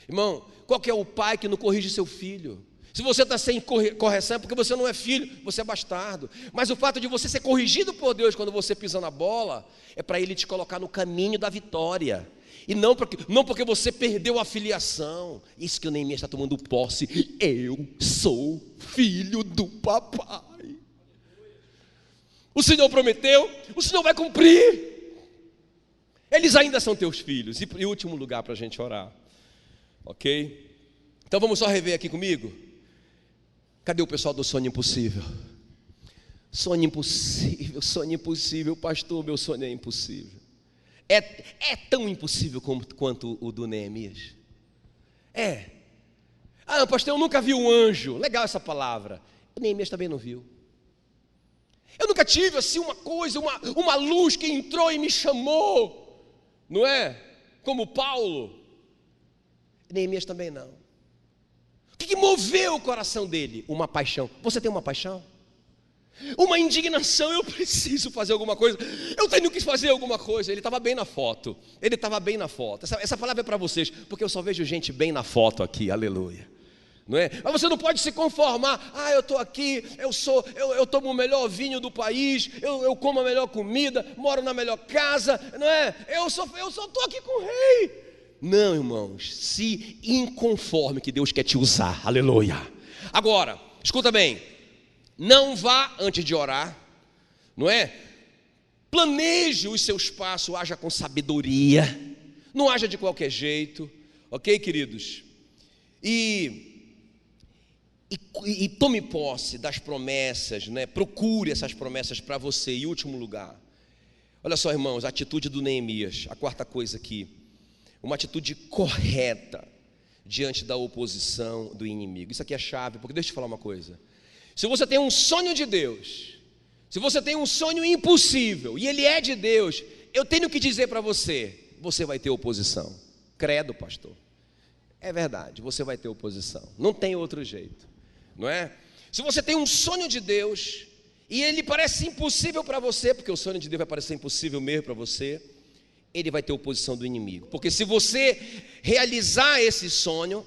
Irmão, qual que é o pai que não corrige seu filho? Se você está sem correção é porque você não é filho, você é bastardo. Mas o fato de você ser corrigido por Deus quando você pisa na bola é para Ele te colocar no caminho da vitória. E não porque você perdeu a filiação. Isso que o Neemias está tomando posse. Eu sou filho do papai. O Senhor prometeu, o Senhor vai cumprir. Eles ainda são teus filhos. E último lugar para a gente orar, ok? Então vamos só rever aqui comigo. Cadê o pessoal do sonho impossível? Sonho impossível, pastor, meu sonho é impossível. É tão impossível quanto o do Neemias. Pastor, eu nunca vi um anjo. Legal essa palavra. O Neemias também não viu. Eu nunca tive assim uma coisa, uma luz que entrou e me chamou, não é? Como Paulo. Neemias também não. O que moveu o coração dele? Uma paixão. Você tem uma paixão? Uma indignação, eu preciso fazer alguma coisa, eu tenho que fazer alguma coisa. Ele estava bem na foto. Essa palavra é para vocês, porque eu só vejo gente bem na foto aqui, aleluia. Não é? Mas você não pode se conformar. Eu estou aqui, eu tomo o melhor vinho do país, eu como a melhor comida, moro na melhor casa, não é? Eu só estou aqui com o rei. Não, irmãos, se inconforme que Deus quer te usar, aleluia. Agora, escuta bem, não vá antes de orar, não é? Planeje os seus passos, haja com sabedoria, não haja de qualquer jeito, ok, queridos? E tome posse das promessas, né? Procure essas promessas para você. E último lugar, olha só, irmãos, a atitude do Neemias, a quarta coisa aqui, uma atitude correta diante da oposição do inimigo. Isso aqui é chave, porque deixa eu te falar uma coisa. Se você tem um sonho de Deus, se você tem um sonho impossível e ele é de Deus, eu tenho que dizer para você, você vai ter oposição. Credo, pastor. É verdade, você vai ter oposição. Não tem outro jeito, não é? Se você tem um sonho de Deus e ele parece impossível para você, porque o sonho de Deus vai parecer impossível mesmo para você, ele vai ter oposição do inimigo. Porque se você realizar esse sonho,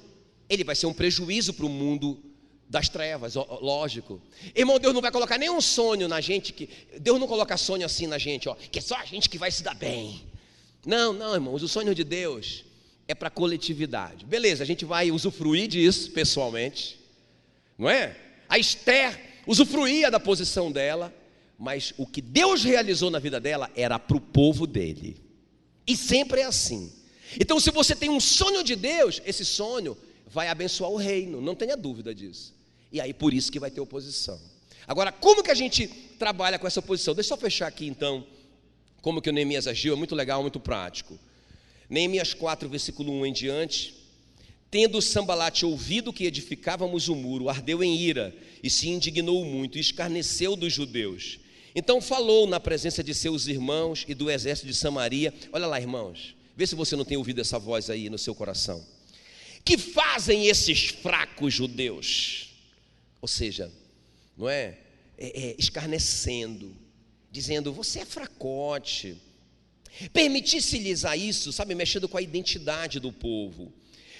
ele vai ser um prejuízo para o mundo das trevas, lógico. Irmão, Deus não vai colocar nenhum sonho na gente, Deus não coloca sonho assim na gente, que é só a gente que vai se dar bem. Não, irmãos, o sonho de Deus é para a coletividade. Beleza, a gente vai usufruir disso pessoalmente, não é? A Esther usufruía da posição dela, mas o que Deus realizou na vida dela era para o povo dele. E sempre é assim. Então, se você tem um sonho de Deus, esse sonho vai abençoar o reino, não tenha dúvida disso. E aí, por isso que vai ter oposição. Agora, como que a gente trabalha com essa oposição? Deixa eu só fechar aqui, então, como que o Neemias agiu. É muito legal, muito prático. Neemias 4, versículo 1 em diante. Tendo Sambalate ouvido que edificávamos o muro, ardeu em ira e se indignou muito e escarneceu dos judeus. Então falou na presença de seus irmãos e do exército de Samaria. Olha lá, irmãos, vê se você não tem ouvido essa voz aí no seu coração. Que fazem esses fracos judeus? Ou seja, não é? Escarnecendo, dizendo, você é fracote. Permitisse-lhes a isso, sabe, mexendo com a identidade do povo.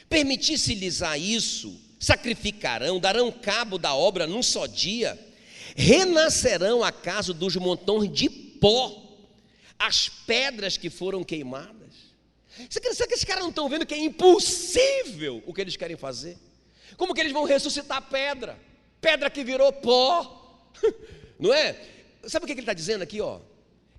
Permitisse-lhes a isso, sacrificarão, darão cabo da obra num só dia, renascerão acaso dos montões de pó as pedras que foram queimadas? Será que esses caras não estão vendo que é impossível o que eles querem fazer? Como que eles vão ressuscitar pedra? Pedra que virou pó, não é? Sabe o que ele está dizendo aqui, ó?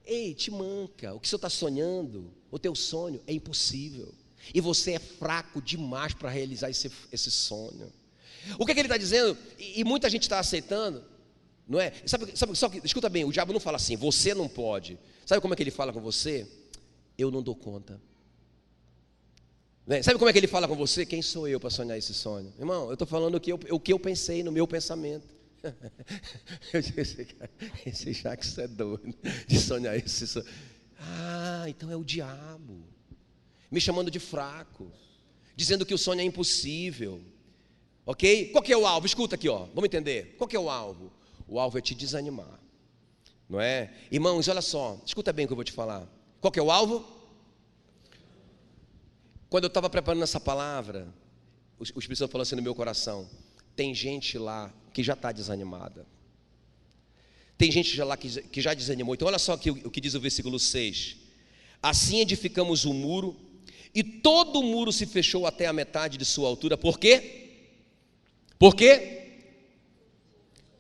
Ei, te manca, o que você está sonhando, o teu sonho é impossível. E você é fraco demais para realizar esse sonho. O que ele está dizendo? E muita gente está aceitando, não é? Escuta bem, o diabo não fala assim, você não pode. Sabe como é que ele fala com você? Eu não dou conta. Sabe como é que ele fala com você? Quem sou eu para sonhar esse sonho? Irmão, eu estou falando o que eu pensei no meu pensamento. Eu disse, cara, esse Jacques é doido de sonhar esse sonho. Ah, então é o diabo me chamando de fraco, dizendo que o sonho é impossível. Ok? Qual que é o alvo? Escuta aqui, ó, vamos entender. Qual que é o alvo? O alvo é te desanimar, não é? Irmãos, olha só, escuta bem o que eu vou te falar. Qual que é o alvo? Quando eu estava preparando essa palavra, o Espírito Santo falou assim no meu coração: tem gente lá que já está desanimada. Tem gente lá que já desanimou. Então olha só aqui o que diz o versículo 6. Assim edificamos o muro, e todo o muro se fechou até a metade de sua altura. Por quê? Por quê?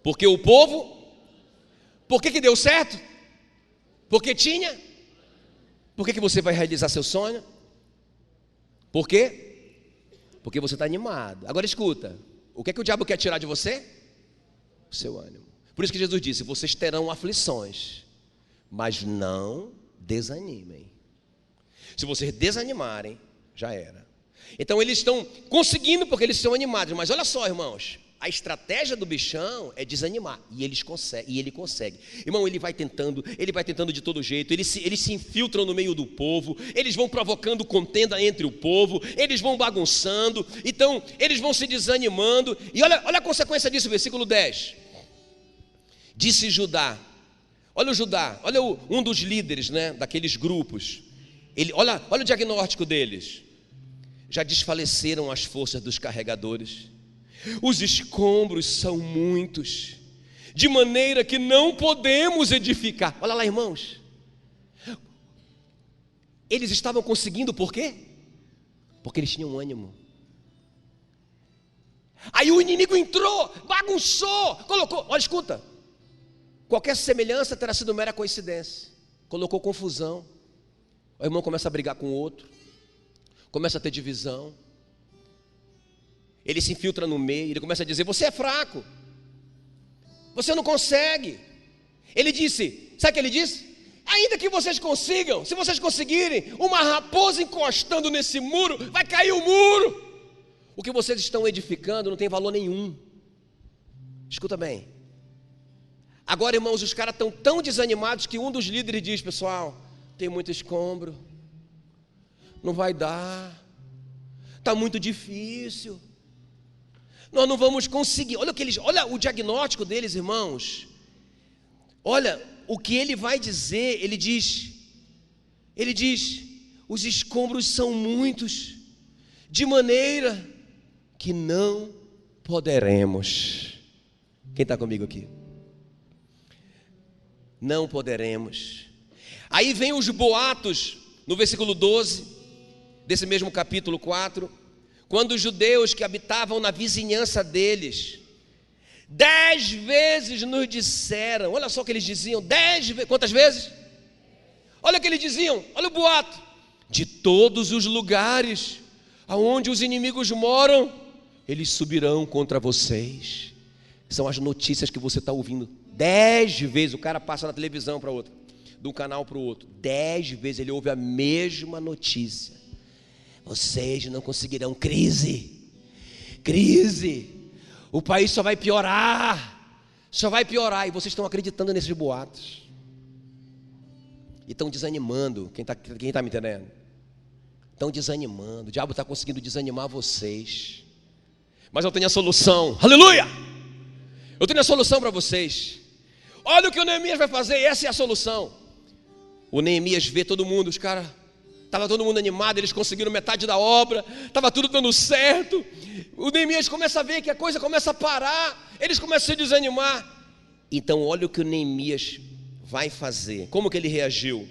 Porque o povo... Por que deu certo? Porque tinha... Por que você vai realizar seu sonho? Por quê? Porque você está animado. Agora escuta, o que é que o diabo quer tirar de você? O seu ânimo. Por isso que Jesus disse, vocês terão aflições, mas não desanimem. Se vocês desanimarem, já era. Então eles estão conseguindo porque eles estão animados. Mas olha só, irmãos, a estratégia do bichão é desanimar. E ele consegue. Irmão, ele vai tentando de todo jeito. Eles se infiltram no meio do povo. Eles vão provocando contenda entre o povo. Eles vão bagunçando. Então, eles vão se desanimando. E olha a consequência disso, versículo 10. Disse Judá. Olha o Judá, olha um dos líderes, né, daqueles grupos. Olha o diagnóstico deles. Já desfaleceram as forças dos carregadores. Os escombros são muitos, de maneira que não podemos edificar. Olha lá, irmãos. Eles estavam conseguindo por quê? Porque eles tinham ânimo. Aí o inimigo entrou, bagunçou, colocou. Olha, escuta. Qualquer semelhança terá sido mera coincidência. Colocou confusão. O irmão começa a brigar com o outro, começa a ter divisão. Ele se infiltra no meio, ele começa a dizer, você é fraco, você não consegue. Ele disse, sabe o que ele disse? Ainda que vocês consigam, se vocês conseguirem, uma raposa encostando nesse muro, vai cair o muro. O que vocês estão edificando não tem valor nenhum. Escuta bem. Agora, irmãos, os caras estão tão desanimados que um dos líderes diz, pessoal, tem muito escombro, não vai dar, está muito difícil, nós não vamos conseguir. Olha o diagnóstico deles, irmãos. Olha o que ele vai dizer. Ele diz, os escombros são muitos, de maneira que não poderemos. Quem está comigo aqui? Não poderemos. Aí vem os boatos, no versículo 12, desse mesmo capítulo 4, quando os judeus que habitavam na vizinhança deles, 10 vezes nos disseram, olha só o que eles diziam, 10 vezes, quantas vezes? Olha o que eles diziam, olha o boato, de todos os lugares aonde os inimigos moram, eles subirão contra vocês. São as notícias que você está ouvindo, 10 vezes, o cara passa na televisão para outra, de um canal para o outro, 10 vezes ele ouve a mesma notícia, vocês não conseguirão, crise, o país só vai piorar, e vocês estão acreditando nesses boatos, e estão desanimando, quem está me entendendo? Estão desanimando, o diabo está conseguindo desanimar vocês, mas eu tenho a solução, aleluia, eu tenho a solução para vocês, olha o que o Neemias vai fazer, essa é a solução. O Neemias vê todo mundo, os caras, estava todo mundo animado, eles conseguiram metade da obra, estava tudo dando certo, o Neemias começa a ver que a coisa começa a parar, eles começam a se desanimar, então olha o que o Neemias vai fazer, como que ele reagiu,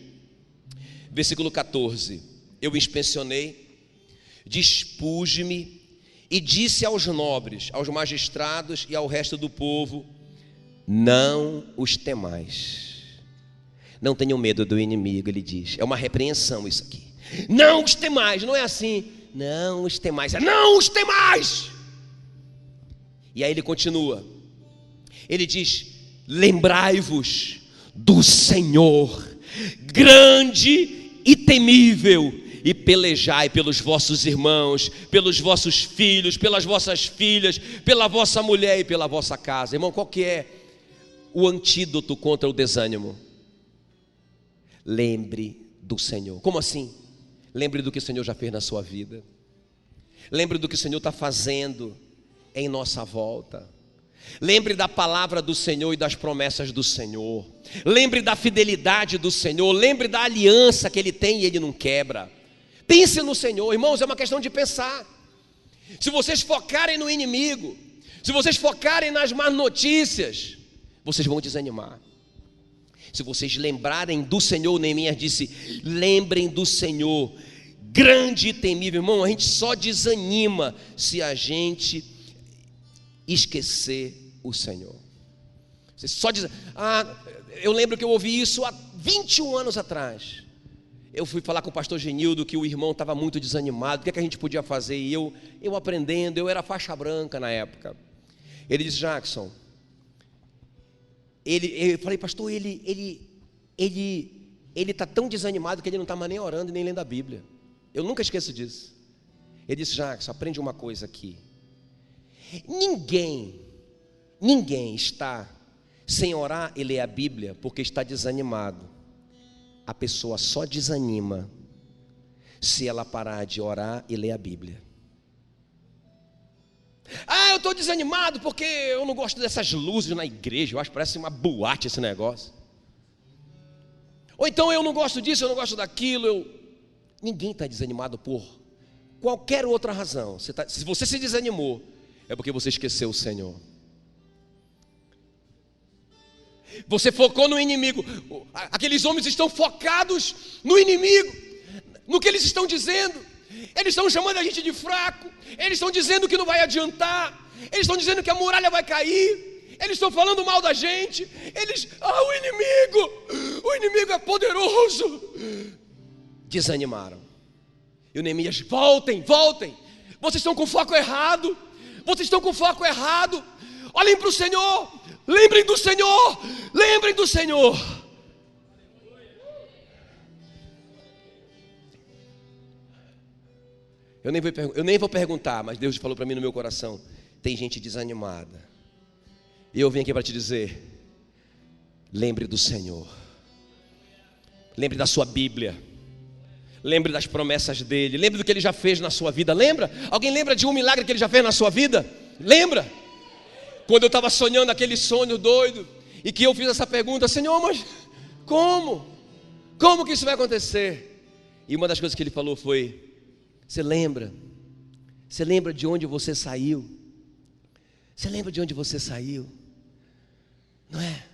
versículo 14, eu inspecionei, dispus-me e disse aos nobres, aos magistrados e ao resto do povo, não os temais, não tenham medo do inimigo, ele diz, é uma repreensão isso aqui, não os temais, não é assim, não os temais, é não os temais, e aí ele continua, ele diz, lembrai-vos do Senhor, grande e temível, e pelejai pelos vossos irmãos, pelos vossos filhos, pelas vossas filhas, pela vossa mulher e pela vossa casa. Irmão, qual que é o antídoto contra o desânimo? Lembre do Senhor. Como assim? Lembre do que o Senhor já fez na sua vida, lembre do que o Senhor está fazendo em nossa volta, lembre da palavra do Senhor e das promessas do Senhor, lembre da fidelidade do Senhor, lembre da aliança que Ele tem e Ele não quebra. Pense no Senhor, irmãos, é uma questão de pensar. Se vocês focarem no inimigo, se vocês focarem nas más notícias, vocês vão desanimar. Se vocês lembrarem do Senhor, Neemias disse, lembrem do Senhor, grande e temível. Irmão, a gente só desanima se a gente esquecer o Senhor. Você só diz, eu lembro que eu ouvi isso há 21 anos atrás. Eu fui falar com o pastor Genildo que o irmão estava muito desanimado, o que é que a gente podia fazer? E eu aprendendo, eu era faixa branca na época. Ele disse, Jackson, eu falei, pastor, ele está tão desanimado que ele não está mais nem orando nem lendo a Bíblia. Eu nunca esqueço disso. Ele disse, Jackson, aprende uma coisa aqui. Ninguém está sem orar e ler a Bíblia porque está desanimado. A pessoa só desanima se ela parar de orar e ler a Bíblia. Eu estou desanimado porque eu não gosto dessas luzes na igreja, eu acho que parece uma boate esse negócio. Ou então eu não gosto disso, eu não gosto daquilo. Ninguém está desanimado por qualquer outra razão. Se você se desanimou, é porque você esqueceu o Senhor. Você focou no inimigo. Aqueles homens estão focados no inimigo, no que eles estão dizendo. Eles estão chamando a gente de fraco, eles estão dizendo que não vai adiantar, eles estão dizendo que a muralha vai cair, eles estão falando mal da gente. O inimigo é poderoso. Desanimaram. E o Neemias, voltem, vocês estão com foco errado, olhem para o Senhor, lembrem do Senhor. Eu nem vou perguntar, mas Deus falou para mim no meu coração, tem gente desanimada, e eu vim aqui para te dizer, lembre do Senhor, lembre da sua Bíblia, lembre das promessas dele, lembre do que ele já fez na sua vida. Lembra? Alguém lembra de um milagre que ele já fez na sua vida? Lembra? Quando eu estava sonhando aquele sonho doido, e que eu fiz essa pergunta, Senhor, mas como que isso vai acontecer? E uma das coisas que ele falou foi, você lembra de onde você saiu? Você lembra de onde você saiu? Não é?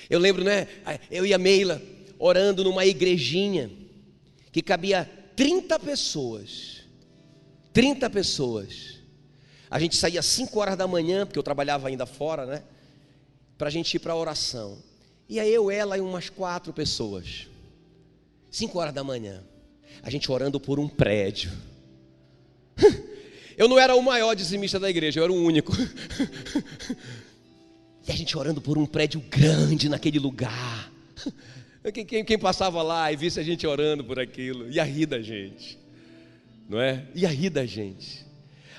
Eu lembro, não é? Eu e a Meila orando numa igrejinha que cabia 30 pessoas. 30 pessoas. A gente saía às 5 horas da manhã, porque eu trabalhava ainda fora, né? Para a gente ir para a oração. E aí eu, ela e umas 4 pessoas. 5 horas da manhã. A gente orando por um prédio. Eu não era o maior dizimista da igreja, eu era o único. E a gente orando por um prédio grande naquele lugar. Quem passava lá e visse a gente orando por aquilo, ia rir da gente, não é? Ia rir da gente.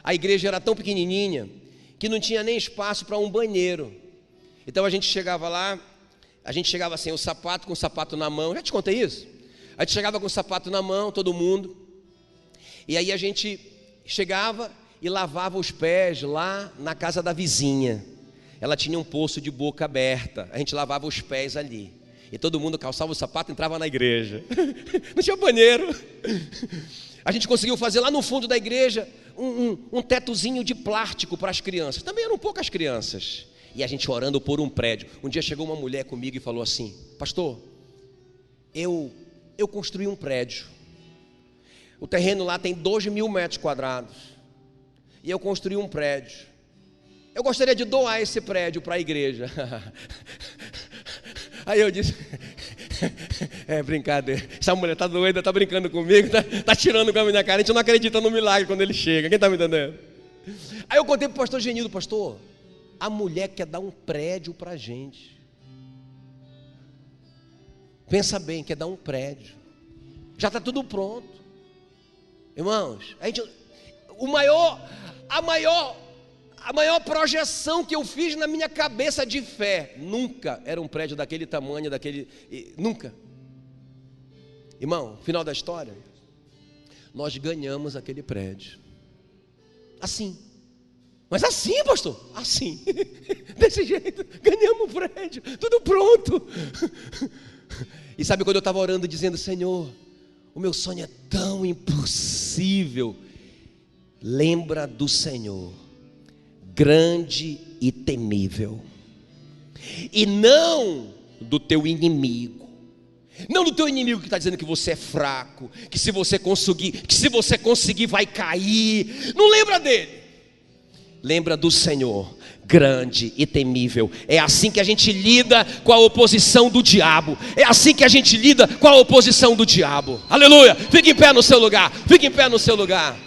A igreja era tão pequenininha que não tinha nem espaço para um banheiro. Então a gente chegava lá, a gente chegava assim, o sapato com o sapato na mão. Já te contei isso? A gente chegava com o sapato na mão, todo mundo. E aí a gente chegava e lavava os pés lá na casa da vizinha. Ela tinha um poço de boca aberta. A gente lavava os pés ali. E todo mundo calçava o sapato e entrava na igreja. Não tinha banheiro. A gente conseguiu fazer lá no fundo da igreja um tetozinho de plástico para as crianças. Também eram poucas crianças. E a gente orando por um prédio. Um dia chegou uma mulher comigo e falou assim: pastor, eu construí um prédio. O terreno lá tem 2.000 metros quadrados. E eu construí um prédio. Eu gostaria de doar esse prédio para a igreja. Aí eu disse: é brincadeira, essa mulher está doida, está brincando comigo, está tirando com a minha cara. A gente não acredita no milagre quando ele chega. Quem está me entendendo? Aí eu contei para o pastor Genildo: pastor, a mulher quer dar um prédio para a gente. Pensa bem, quer dar um prédio. Já está tudo pronto. Irmãos, a maior projeção que eu fiz na minha cabeça de fé, nunca era um prédio daquele tamanho, nunca. Irmão, final da história, nós ganhamos aquele prédio. Assim. Mas assim, pastor? Assim. Desse jeito, ganhamos o prédio, tudo pronto. E sabe quando eu estava orando dizendo: Senhor, o meu sonho é tão impossível. Lembra do Senhor, grande e temível, e não do teu inimigo. Não do teu inimigo que está dizendo que você é fraco, que se você conseguir vai cair. Não lembra dele. Lembra do Senhor, grande e temível. É assim que a gente lida com a oposição do diabo. É assim que a gente lida com a oposição do diabo. Aleluia. Fique em pé no seu lugar. Fique em pé no seu lugar.